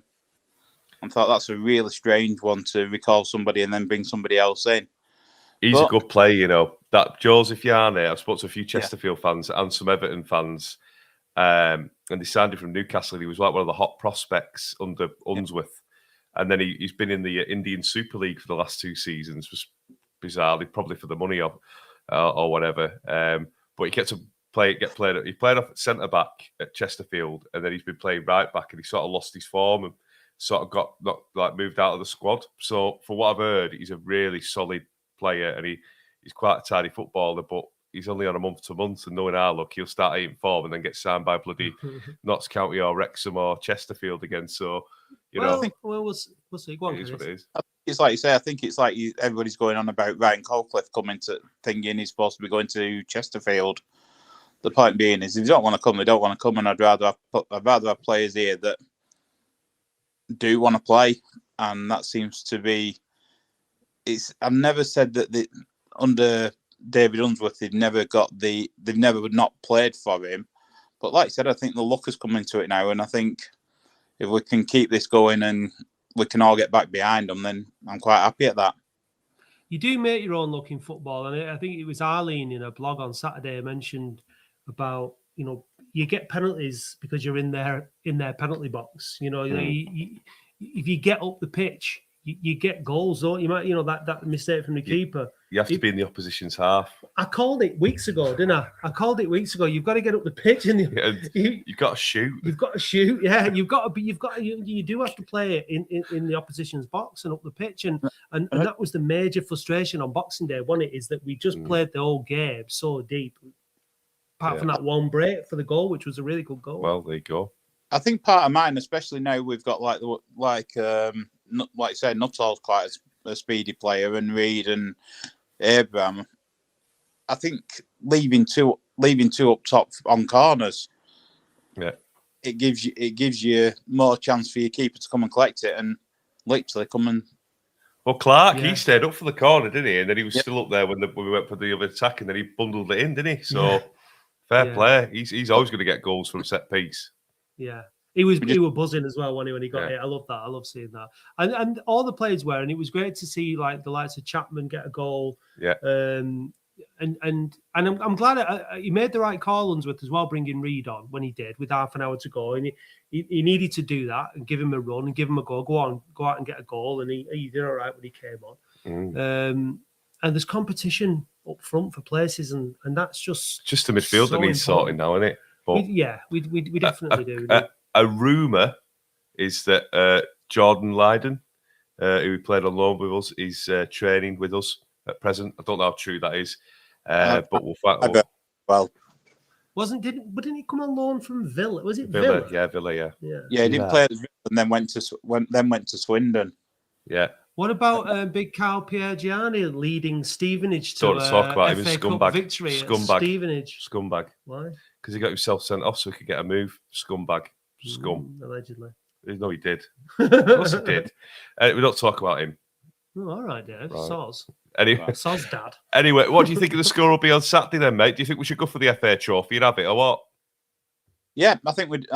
I thought that's a really strange one to recall somebody and then bring somebody else in. He's a good player, That Joseph Yarney, I've spoken to a few Chesterfield fans and some Everton fans, and they signed him from Newcastle. He was like one of the hot prospects under Unsworth. And then he's been in the Indian Super League for the last 2 seasons, was bizarrely, probably for the money or whatever. But he gets to get played. He played off at centre back at Chesterfield, and then he's been playing right back, and he sort of lost his form and sort of moved out of the squad. So for what I've heard, he's a really solid player, and he's quite a tidy footballer, but he's only on a month to month, and knowing our luck, he'll start 8 form and then get signed by bloody Notts County or Wrexham or Chesterfield again. So we'll see. Go on, it is what it is. It's like you say. I think it's like everybody's going on about Ryan Colcliffe coming to thinking he's supposed to be going to Chesterfield. The point being is, if they don't want to come, they don't want to come, and I'd rather have players here that do want to play, and that seems to be. I've never said that under David Unsworth they've never not played for him, but like I said, I think the luck has come into it now, and I think if we can keep this going and we can all get back behind them, then I'm quite happy at that. You do make your own luck in football, and I think it was Arlene in a blog on Saturday mentioned about you get penalties because you're in their penalty box. If you get up the pitch, you get goals, don't you? That mistake from the keeper. You have to be in the opposition's half. I called it weeks ago, didn't I? You've got to get up the pitch, and you've got to shoot. You've got to shoot. Yeah, you do have to play it in the opposition's box and up the pitch, and that was the major frustration on Boxing Day. One, is that we just played the whole game so deep, apart from that one break for the goal, which was a really good goal. Well, there you go. I think part of mine, especially now we've got like you said, Nuttall's quite a speedy player, and Reed and Abraham. I think leaving two up top on corners, it gives you more chance for your keeper to come and collect it and literally come and. Well, Clark, he stayed up for the corner, didn't he? And then he was still up there when we went for the other attack, and then he bundled it in, didn't he? So fair play. He's always going to get goals from set piece. Yeah. He was buzzing as well when he got it. I love that. I love seeing that. And all the players were, and it was great to see like the likes of Chapman get a goal. Yeah. And I'm glad he made the right call, Unsworth, as well, bringing Reed on when he did with half an hour to go, and he needed to do that and give him a run and give him a go out and get a goal, and he did all right when he came on. And there's competition up front for places, and that's just the midfield that needs sorting now, isn't it? But we definitely do. A rumour is that Jordan Lydon, who played on loan with us, is training with us at present. I don't know how true that is, but we'll find out. Well, didn't he come on loan from Villa? Was it Villa? Villa? Yeah, Villa. Yeah, he didn't play at Villa and then went to Swindon. Yeah. What about Big Carl Piergianni leading Stevenage to Don't talk about him. FA Cup victory at Stevenage? Scumbag. Why? Because he got himself sent off so he could get a move. Scumbag. Scum. Allegedly. No, he did. Of course he did. We don't talk about him. Oh, all right, Dave. Right. Soz. Anyway, Soz dad. Anyway, what do you think of the score will be on Saturday then, mate? Do you think we should go for the FA Trophy and have it, or what? Yeah, I think we can.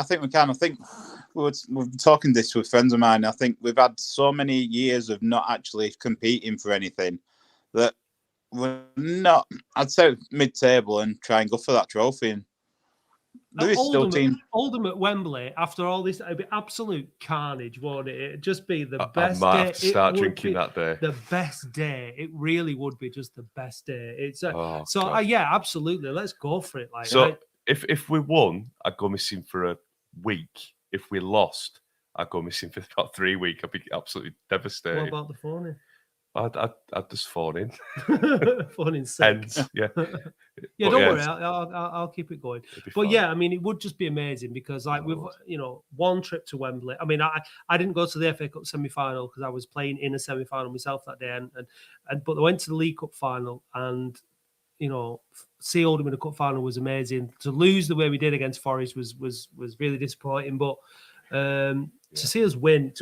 I think we've been talking this with friends of mine. I think we've had so many years of not actually competing for anything that we're not. I'd say mid-table and try and go for that trophy. And there is still teams. Oldham at Wembley after all this, it'd be absolute carnage, won't it? It'd just be the best day. I might day. have to start drinking that day. The best day. It really would be just the best day. It's yeah, absolutely. Let's go for it. If we won, I'd go missing for a week. If we lost, I'd go missing for about 3 weeks. I'd be absolutely devastated. What about the phoning? I'd just phone in. Phone sick. Yeah. Yeah, don't worry. I'll keep it going. But yeah, I mean, it would just be amazing because we've one trip to Wembley. I mean, I didn't go to the FA Cup semi-final because I was playing in a semi-final myself that day, but I went to the League Cup final and see Oldham in the cup final was amazing. To lose the way we did against Forest was really disappointing, but to see us win,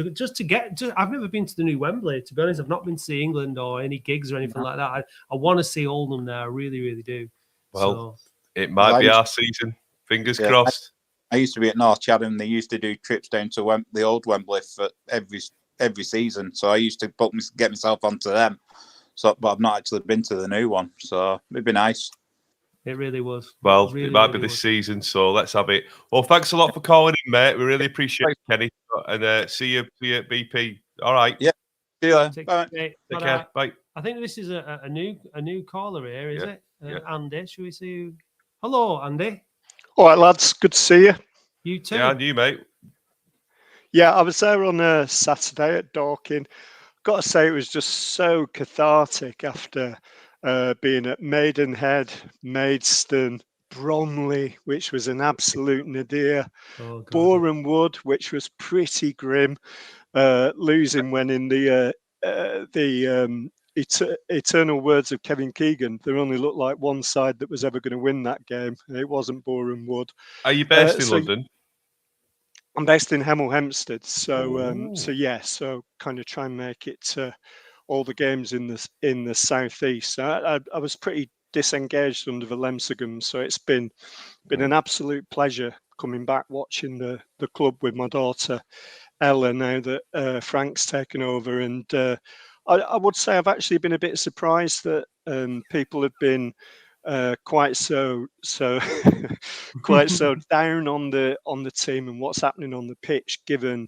I've never been to the new Wembley, to be honest. I've not been to see England or any gigs or anything like that. I want to see Oldham there. I really, really do. Well, it might be our season. Fingers crossed. I used to be at North Chatham. They used to do trips down to the old Wembley for every season. So I used to get myself onto them. But I've not actually been to the new one. So it'd be nice. It really was. Well, it might be this season, so let's have it. Well, thanks a lot for calling in, mate. We really appreciate it, Kenny. And see you at BP. All right. Yeah. See you later. Bye. Take care. Bye. I think this is a new caller here, is it? Andy, should we see you? Hello, Andy. All right, lads. Good to see you. You too. Yeah, and you, mate. Yeah, I was there on Saturday at Dorking. Got to say, it was just so cathartic after being at Maidenhead, Maidstone, Bromley, which was an absolute nadir, Boreham Wood, which was pretty grim, losing when in the eternal words of Kevin Keegan, there only looked like one side that was ever going to win that game, and it wasn't Boreham Wood. Are you based in London? I'm based in Hemel Hempstead, so kind of try and make it to all the games in the southeast. I was pretty disengaged under the Lemsegum, so it's been an absolute pleasure coming back watching the club with my daughter Ella now that Frank's taken over, and I would say I've actually been a bit surprised that people have been quite so quite so down on the team and what's happening on the pitch, given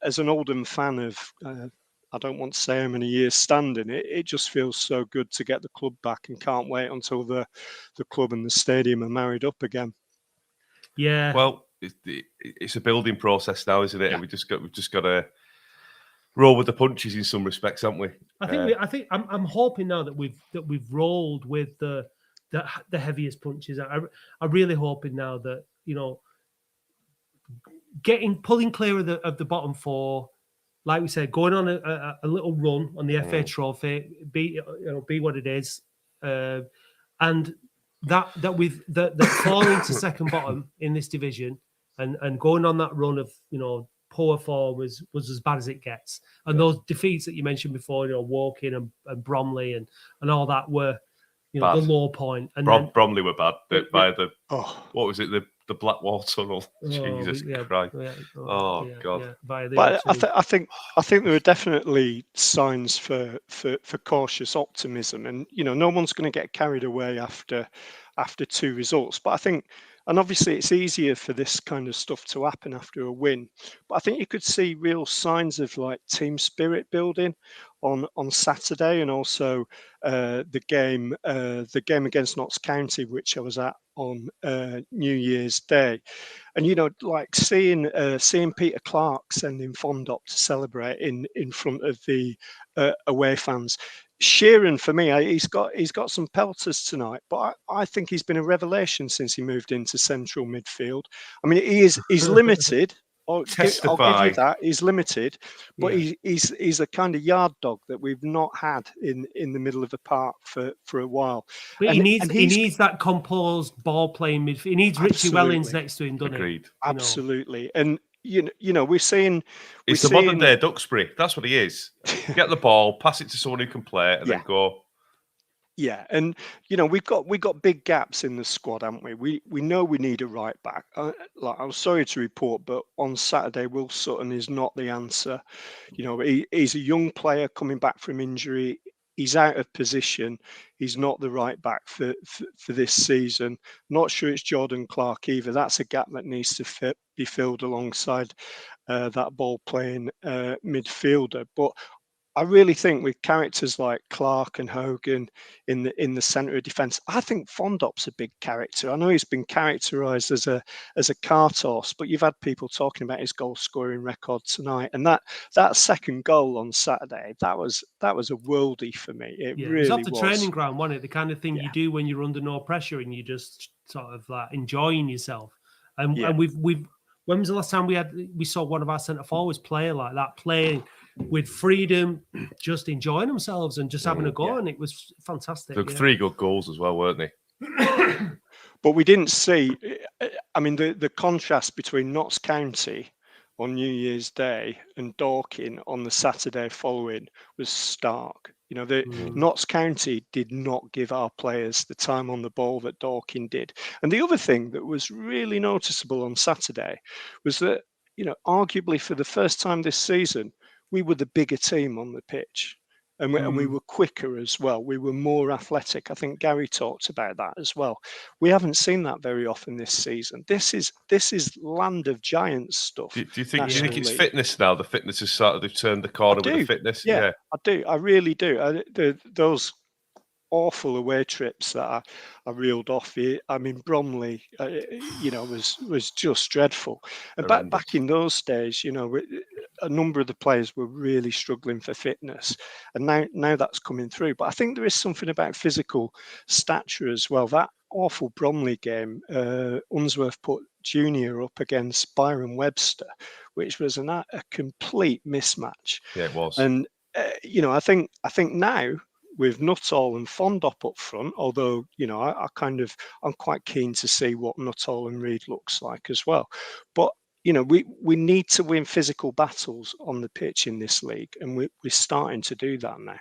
as an Oldham fan of I don't want to say how many years standing, it just feels so good to get the club back, and can't wait until the club and the stadium are married up again. Yeah, well, it's a building process now, isn't it? Yeah. We've just got to roll with the punches in some respects, haven't we? I think I'm hoping now that we've rolled with the heaviest punches. I'm really hoping now that pulling clear of the bottom four, like we said, going on a little run on the FA Trophy, be what it is, and that falling to second bottom in this division and going on that run of poor form was as bad as it gets. And those defeats that you mentioned before, Woking and Bromley and all that were, the low point. And Bromley were bad by what was it? The Blackwall Tunnel. Jesus Christ! God! Yeah. But I think there are definitely signs for cautious optimism, and no one's going to get carried away after 2 results. But I think. And obviously, it's easier for this kind of stuff to happen after a win. But I think you could see real signs of team spirit building on Saturday, and also the game against Notts County, which I was at on New Year's Day. And seeing Peter Clark sending Fond up to celebrate in front of the away fans. Sheeran, for me, he's got some pelters tonight, but I think he's been a revelation since he moved into central midfield. I mean, he's limited. I'll give you that. He's limited, but he's a kind of yard dog that we've not had in the middle of the park for a while. But he needs that composed ball playing midfield. He needs Richie Wellens next to him, doesn't Agreed. he? Absolutely. And you know, we're seeing it's the modern day Duxbury. That's what he is. Get the ball, pass it to someone who can play it, and then go. Yeah, and you know, we've got big gaps in the squad, haven't we? We know we need a right back. I'm sorry to report, but on Saturday, Will Sutton is not the answer. You know, he's a young player coming back from injury. He's out of position. He's not the right back for this season. Not sure it's Jordan Clark either. That's a gap that needs to be filled alongside that ball playing midfielder. But I really think with characters like Clark and Hogan in the centre of defence, I think Fondop's a big character. I know he's been characterised as a cart horse, but you've had people talking about his goal scoring record tonight, and that second goal on Saturday, that was a worldie for me. It really was. It was off the training ground, wasn't it? The kind of thing you do when you're under no pressure and you just sort of like enjoying yourself. And we've when was the last time we saw one of our centre forwards play like that, playing with freedom, just enjoying themselves and just having a go, and it was fantastic. Took 3 good goals as well, weren't they? But we didn't see. I mean, the contrast between Notts County on New Year's Day and Dorking on the Saturday following was stark. You know, Notts County did not give our players the time on the ball that Dorking did. And the other thing that was really noticeable on Saturday was that, you know, arguably for the first time this season, we were the bigger team on the pitch, and we were quicker as well. We were more athletic. I think Gary talked about that as well. We haven't seen that very often this season. This is land of giants stuff. Do you think it's fitness now? The fitness has started. They've turned the corner with the fitness. Yeah, I do. I really do. Those awful away trips that I reeled off here. I mean, Bromley, you know, was just dreadful. And back in those days, you know, a number of the players were really struggling for fitness, and now that's coming through. But I think there is something about physical stature as well. That awful Bromley game, Unsworth put Junior up against Byron Webster, which was a complete mismatch. Yeah, it was. And you know, I think now, with Nuttall and Fondop up front, although, you know, I'm quite keen to see what Nuttall and Reid looks like as well. But, you know, we need to win physical battles on the pitch in this league, and we're starting to do that now.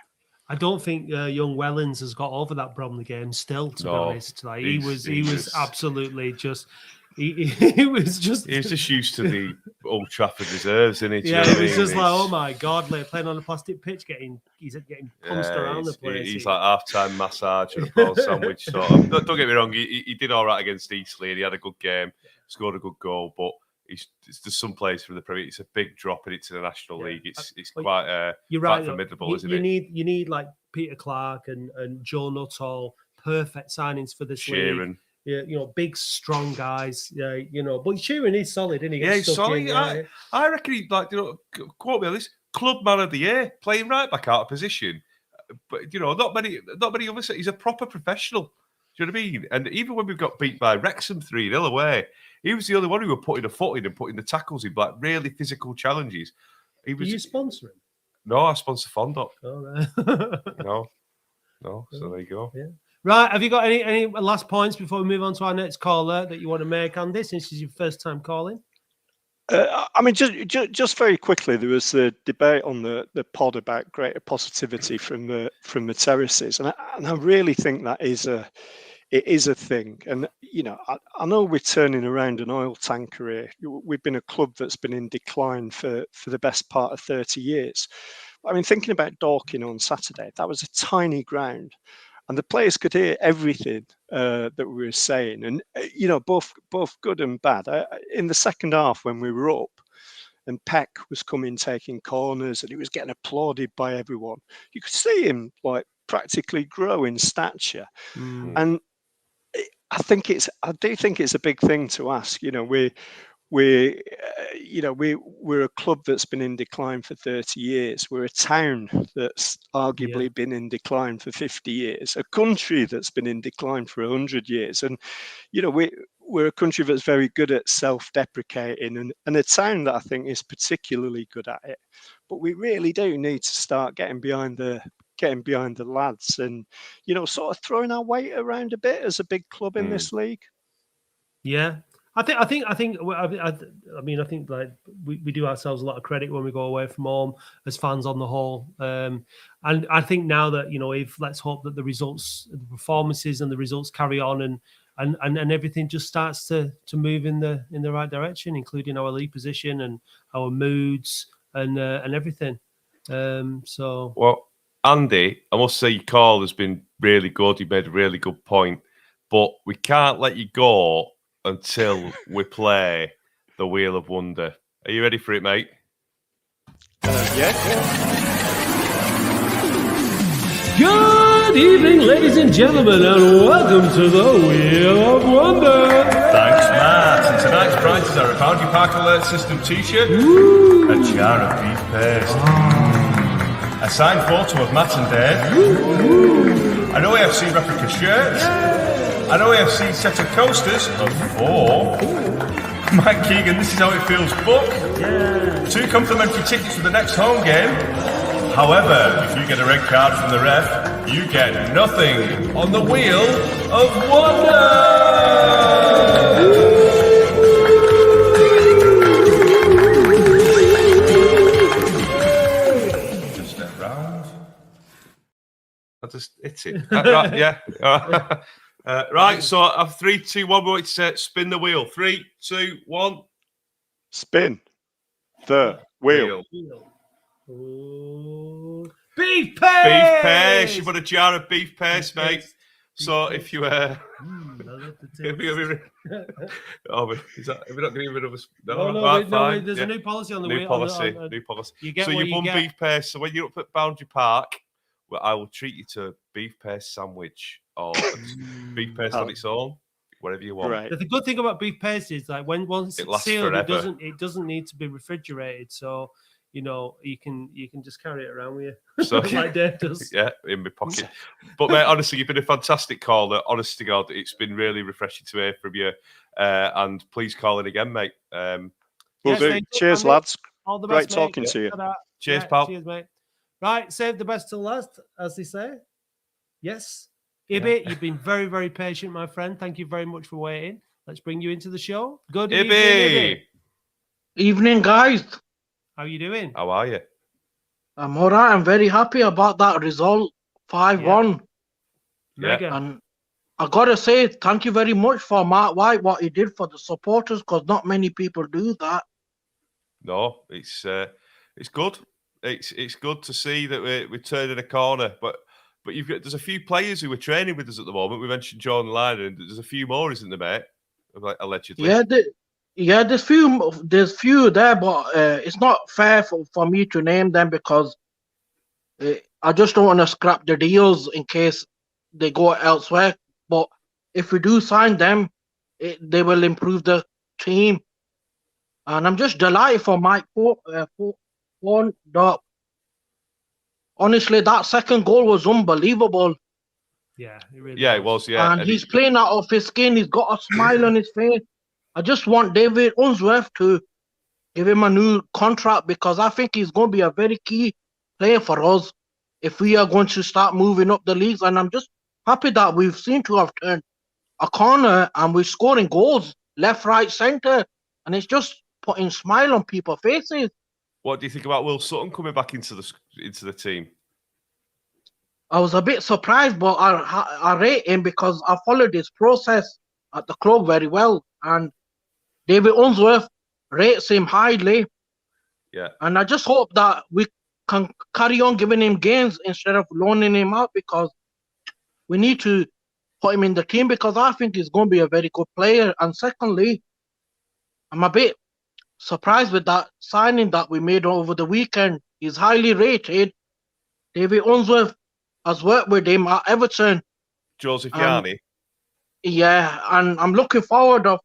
I don't think young Wellens has got over that Bromley game still, to be honest. Like, he was absolutely just... He was just used to the Old Trafford reserves, isn't he? Yeah, it was just like, oh my God, like playing on a plastic pitch, he's getting punched around the place. He's like half-time massage and a prawn sandwich. Sort of. Don't get me wrong, he did all right against Eastleigh, and he had a good game, scored a good goal, but there's some players from the Premier League. It's a big drop into the National League. It's quite you're right, formidable, isn't it? You need like Peter Clark and Joe Nuttall, perfect signings for this league. Yeah, you know, big, strong guys. Yeah, you know, but Sheeran is solid, isn't he? Yeah, he's solid. I reckon he'd like, you know, quote me on this, club man of the year, playing right back out of position. But you know, not many others. He's a proper professional. Do you know what I mean? And even when we got beat by Wrexham 3-0 away, he was the only one who were putting a foot in and putting the tackles in, like really physical challenges. Are you sponsoring? No, I sponsor Fondop. Oh, right. No. So there you go. Yeah. Right, have you got any last points before we move on to our next caller that you want to make, Andy, since this is your first time calling? I mean, just very quickly, there was a debate on the pod about greater positivity from the terraces, and I really think that is a thing. And you know, I know we're turning around an oil tanker here. We've been a club that's been in decline for the best part of 30 years. I mean, thinking about Dorking on Saturday, that was a tiny ground. And the players could hear everything that we were saying, and you know, both good and bad. In the second half, when we were up, and Peck was coming taking corners, and he was getting applauded by everyone, you could see him like practically grow in stature. And I do think it's a big thing to ask. You know, we're a club that's been in decline for 30 years. We're a town that's arguably been in decline for 50 years, a country that's been in decline for 100 years. And, we're a country that's very good at self-deprecating and a town that I think is particularly good at it. But we really do need to start getting behind the lads and, sort of throwing our weight around a bit as a big club in this league. Yeah. I think like we do ourselves a lot of credit when we go away from home as fans on the whole. And I think now that, let's hope that the results, the performances and the results carry on and everything just starts to move in the right direction, including our league position and our moods and everything. Well, Andy, I must say your call has been really good. You made a really good point, but we can't let you go until we play the Wheel of Wonder. Are you ready for it, mate? Yeah. Good evening, ladies and gentlemen, and welcome to the Wheel of Wonder. Thanks, Matt. And tonight's prizes are a Boundary Park Alert System t-shirt, a jar of beef paste, a signed photo of Matt and Dave, an OAFC replica shirt, an OAFC set of coasters of 4. Mike Keegan, This Is How It Feels book. 2 complimentary tickets for the next home game. However, if you get a red card from the ref, you get nothing on the Wheel of Wonder. Just step round. I'll just hit it. Right, yeah. Right, so I have 3, 2, 1. We're going to spin the wheel. 3, 2, 1. Spin the wheel. Beef paste! Beef paste. You've got a jar of beef paste, mate. So if you I love the is that, are we not getting rid of us? No, Fine. there's a new policy on the new wheel. policy. New policy. So you've won beef paste. So when you're up at Boundary Park, well, I will treat you to a beef paste sandwich or beef paste on its own, whatever you want. Right. The good thing about beef paste is like once it's sealed, forever. it doesn't need to be refrigerated. So you can just carry it around with you, So, like Dave does. Yeah, in my pocket. But mate, honestly, you've been a fantastic caller. Honest to God, it's been really refreshing to hear from you. And please call in again, mate. Will do. Cheers, lads. All the best, Great talking to you. Cheers, pal. Cheers, mate. Right, save the best till last, as they say. Yes. Ibby, you've been very, very patient, my friend. Thank you very much for waiting. Let's bring you into the show. Good evening, Ibby. Evening, guys. How you doing? How are you? I'm all right. I'm very happy about that result, 5-1. Mega. And I got to say, thank you very much for Matt White, what he did for the supporters, because not many people do that. No, it's good. It's good to see that we're turning a corner. But there's a few players who are training with us at the moment. We mentioned John Liner, and there's a few more, isn't there, mate? Allegedly. Yeah, there's few there, but it's not fair for me to name them because I just don't want to scrap the deals in case they go elsewhere. But if we do sign them, they will improve the team. And I'm just delighted for Mike Vaughan. Honestly, that second goal was unbelievable. Yeah, it was. Yeah, and he's playing out of his skin. He's got a smile on his face. I just want David Unsworth to give him a new contract because I think he's going to be a very key player for us if we are going to start moving up the leagues. And I'm just happy that we've seemed to have turned a corner and we're scoring goals left, right, centre. And it's just putting a smile on people's faces. What do you think about Will Sutton coming back into the team? I was a bit surprised, but I rate him because I followed his process at the club very well. And David Unsworth rates him highly. Yeah. And I just hope that we can carry on giving him games instead of loaning him out because we need to put him in the team because I think he's going to be a very good player. And secondly, I'm a bit surprised with that signing that we made over the weekend. He's highly rated. David Unsworth has worked with him at Everton. Joseph Yanni. Yeah, and I'm looking forward to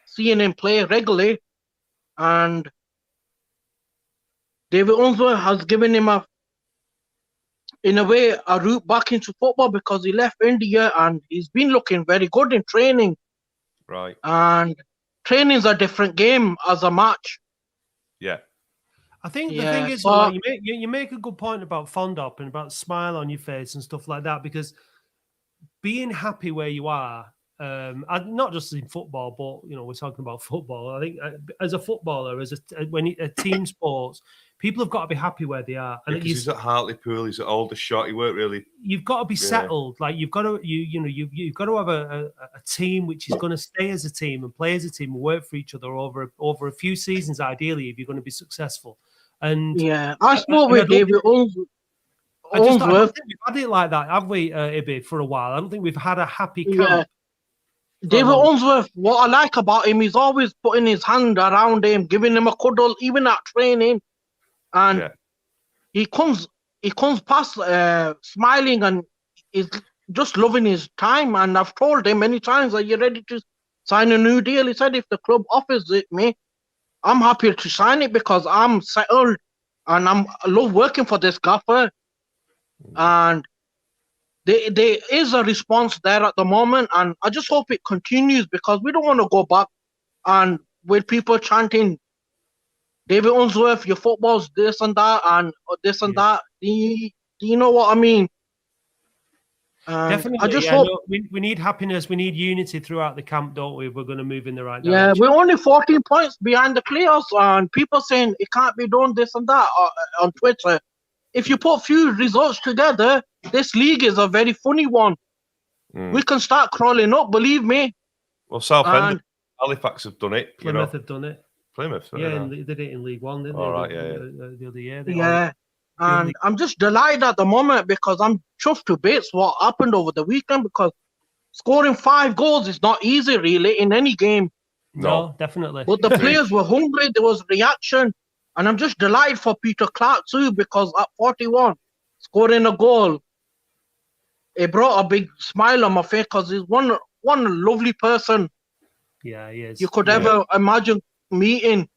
seeing him play regularly. and David Unsworth has given him in a way, a route back into football because he left India and he's been looking very good in training. Right. And training's a different game as a match. Yeah. I think the thing is, like, you make a good point about Fondop and about smile on your face and stuff like that, because being happy where you are, not just in football, but we're talking about football. I think as a footballer, when a team sports, people have got to be happy where they are. And he's at Hartlepool, he's at Aldershot. He weren't really. You've got to be settled. Like you've got to you've got to have a team which is going to stay as a team and play as a team and work for each other over a few seasons, ideally, if you're going to be successful. And I spoke with David Unsworth. I don't think we've had it like that, have we, Ibi, for a while? I don't think we've had a happy camp. David Unsworth, what I like about him, he's always putting his hand around him, giving him a cuddle, even at training. And he comes past smiling and is just loving his time. And I've told him many times, are you ready to sign a new deal? He said, if the club offers it me, I'm happy to sign it because I'm settled and I love working for this gaffer. And there is a response there at the moment, and I just hope it continues because we don't want to go back and with people chanting, David Unsworth, your football's this and that and this and that. Do you know what I mean? Definitely. I just hope we need happiness. We need unity throughout the camp, don't we? If we're going to move in the right direction. Yeah, we're only 14 points behind the clears, and people saying it can't be done this and that on Twitter. If you put few results together, this league is a very funny one. We can start crawling up, believe me. Well, Southend, Halifax have done it. Plymouth have done it. Plymouth, they did it in League One, didn't they? All right, the other year. And I'm just delighted at the moment because I'm chuffed to bits what happened over the weekend, because scoring 5 goals is not easy, really, in any game. No, definitely. But the players were hungry. There was reaction. And I'm just delighted for Peter Clark too, because at 41, scoring a goal, it brought a big smile on my face because he's one lovely person. Yeah, he is. You could ever imagine meeting.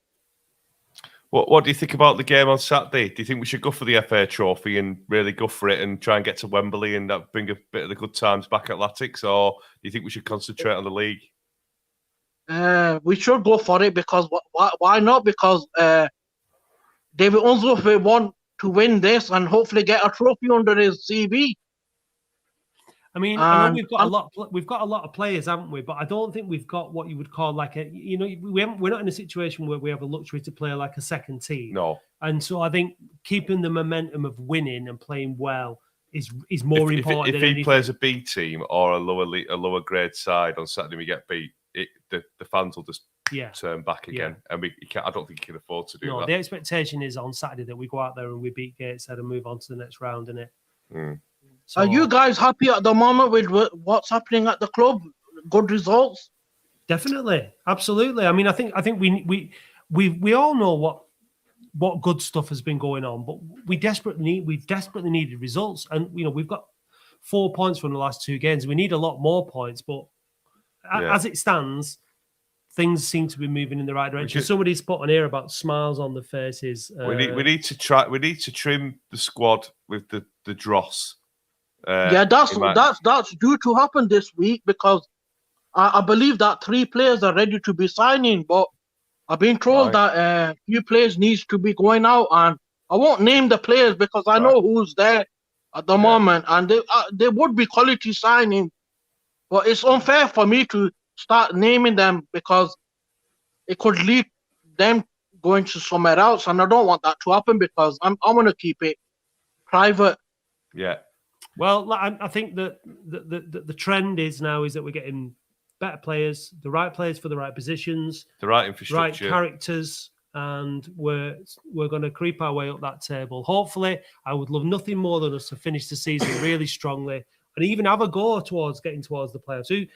What do you think about the game on Saturday? Do you think we should go for the FA Trophy and really go for it and try and get to Wembley and bring a bit of the good times back at Latics, or do you think we should concentrate on the league? We should go for it because why not? Because David Unsworth will want to win this and hopefully get a trophy under his CV. I mean, I know we've got a lot of players, haven't we? But I don't think we've got what you would call like we're not in a situation where we have a luxury to play like a second team. No. And so I think keeping the momentum of winning and playing well is more important. If he plays a B team or a lower grade side on Saturday, we get beat. The fans will just turn back again, and I don't think he can afford to do that. The expectation is on Saturday that we go out there and we beat Gateshead and move on to the next round, innit? So, are you guys happy at the moment with what's happening at the club? Good results? Definitely, absolutely. I mean, I think we all know what good stuff has been going on, but we've desperately needed results, and we've got 4 points from the last 2 games. We need a lot more points, but as it stands, things seem to be moving in the right direction. Somebody's put on here about smiles on the faces. We need to trim the squad with the dross. That's due to happen this week because I believe that 3 players are ready to be signing, but I've been told that a few players needs to be going out, and I won't name the players because I know who's there at the moment, and they would be quality signing. But it's unfair for me to start naming them because it could lead them going to somewhere else, and I don't want that to happen because I want to keep it private. Yeah. Well, I think that the trend is that we're getting better players, the right players for the right positions, the right infrastructure, right characters, and we're going to creep our way up that table. Hopefully, I would love nothing more than us to finish the season really strongly and even have a go towards getting towards the playoffs.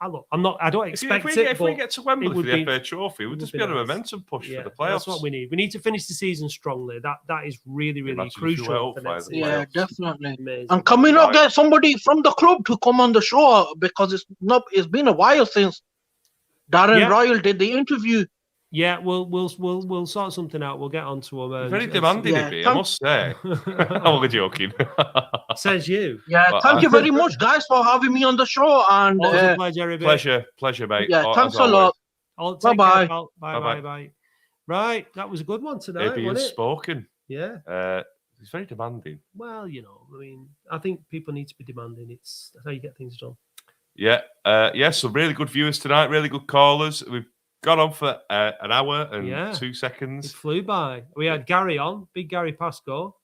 I don't expect if we get to Wembley for the FA Trophy, we'll just be on a momentum push for the playoffs. That's what we need. We need to finish the season strongly. That is really, really crucial. Yeah, definitely. Amazing. And can we not get somebody from the club to come on the show because it's been a while since Darren Royal did the interview. Yeah, we'll sort something out. We'll get on to them. Very demanding, I must say. I'm only joking. Says you. Yeah, thank you very much, guys, for having me on the show. And pleasure, mate. Yeah, thanks a lot. Bye-bye. Bye. Right, that was a good one tonight. Maybe you've spoken. Yeah. He's very demanding. Well, I think people need to be demanding. That's how you get things done. Yeah. So really good viewers tonight, really good callers. We've gone on for an hour and 2 seconds. It flew by. We had Gary on, big Gary Pasco.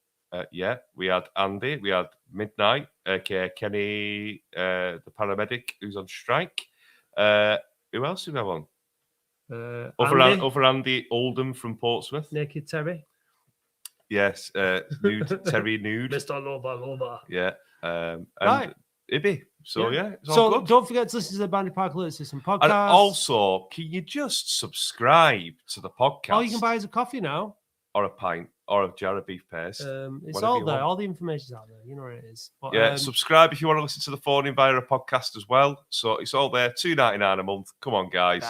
We had Andy. We had Midnight, aka Kenny, the paramedic, who's on strike. Who else did we have on? Over Andy Oldham from Portsmouth. Naked Terry. Yes, nude Terry nude. Mr. Lover. Yeah. And right. Ibby. So it's all good. Don't forget to listen to the Boundary Park Alert System podcast. And also, can you just subscribe to the podcast? Oh, you can buy us a coffee now. Or a pint. Or a jar of beef paste. It's all there. All the information's out there. You know where it is. But, subscribe if you want to listen to the phone in via a podcast as well. So it's all there. $2.99 a month. Come on, guys.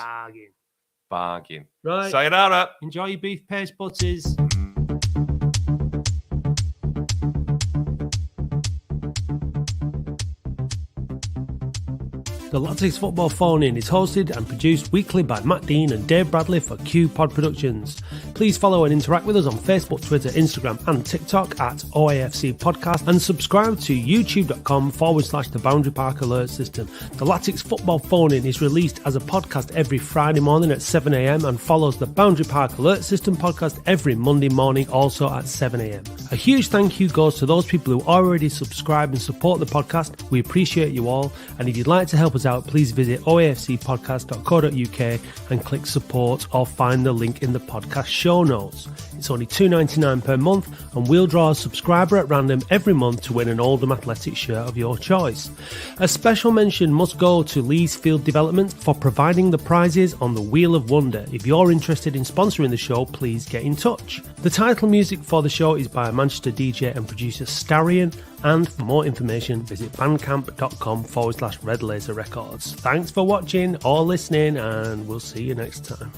Bargain. Right. Sayonara. Enjoy your beef paste butties. The Latics Football Phone-In is hosted and produced weekly by Matt Dean and Dave Bradley for Q Pod Productions. Please follow and interact with us on Facebook, Twitter, Instagram and TikTok at OAFC Podcast and subscribe to youtube.com/The Boundary Park Alert System. The Latics Football Phone-In is released as a podcast every Friday morning at 7 a.m. and follows the Boundary Park Alert System podcast every Monday morning also at 7 a.m. A huge thank you goes to those people who already subscribe and support the podcast. We appreciate you all, and if you'd like to help us out, please visit oafcpodcast.co.uk and click support or find the link in the podcast show notes. It's only $2.99 per month and we'll draw a subscriber at random every month to win an Oldham Athletics shirt of your choice. A special mention must go to Lee's Field Development for providing the prizes on the Wheel of Wonder. If you're interested in sponsoring the show, please get in touch. The title music for the show is by a Manchester DJ and producer Starion, and for more information visit bandcamp.com/Red Laser Records. Thanks for watching or listening, and we'll see you next time.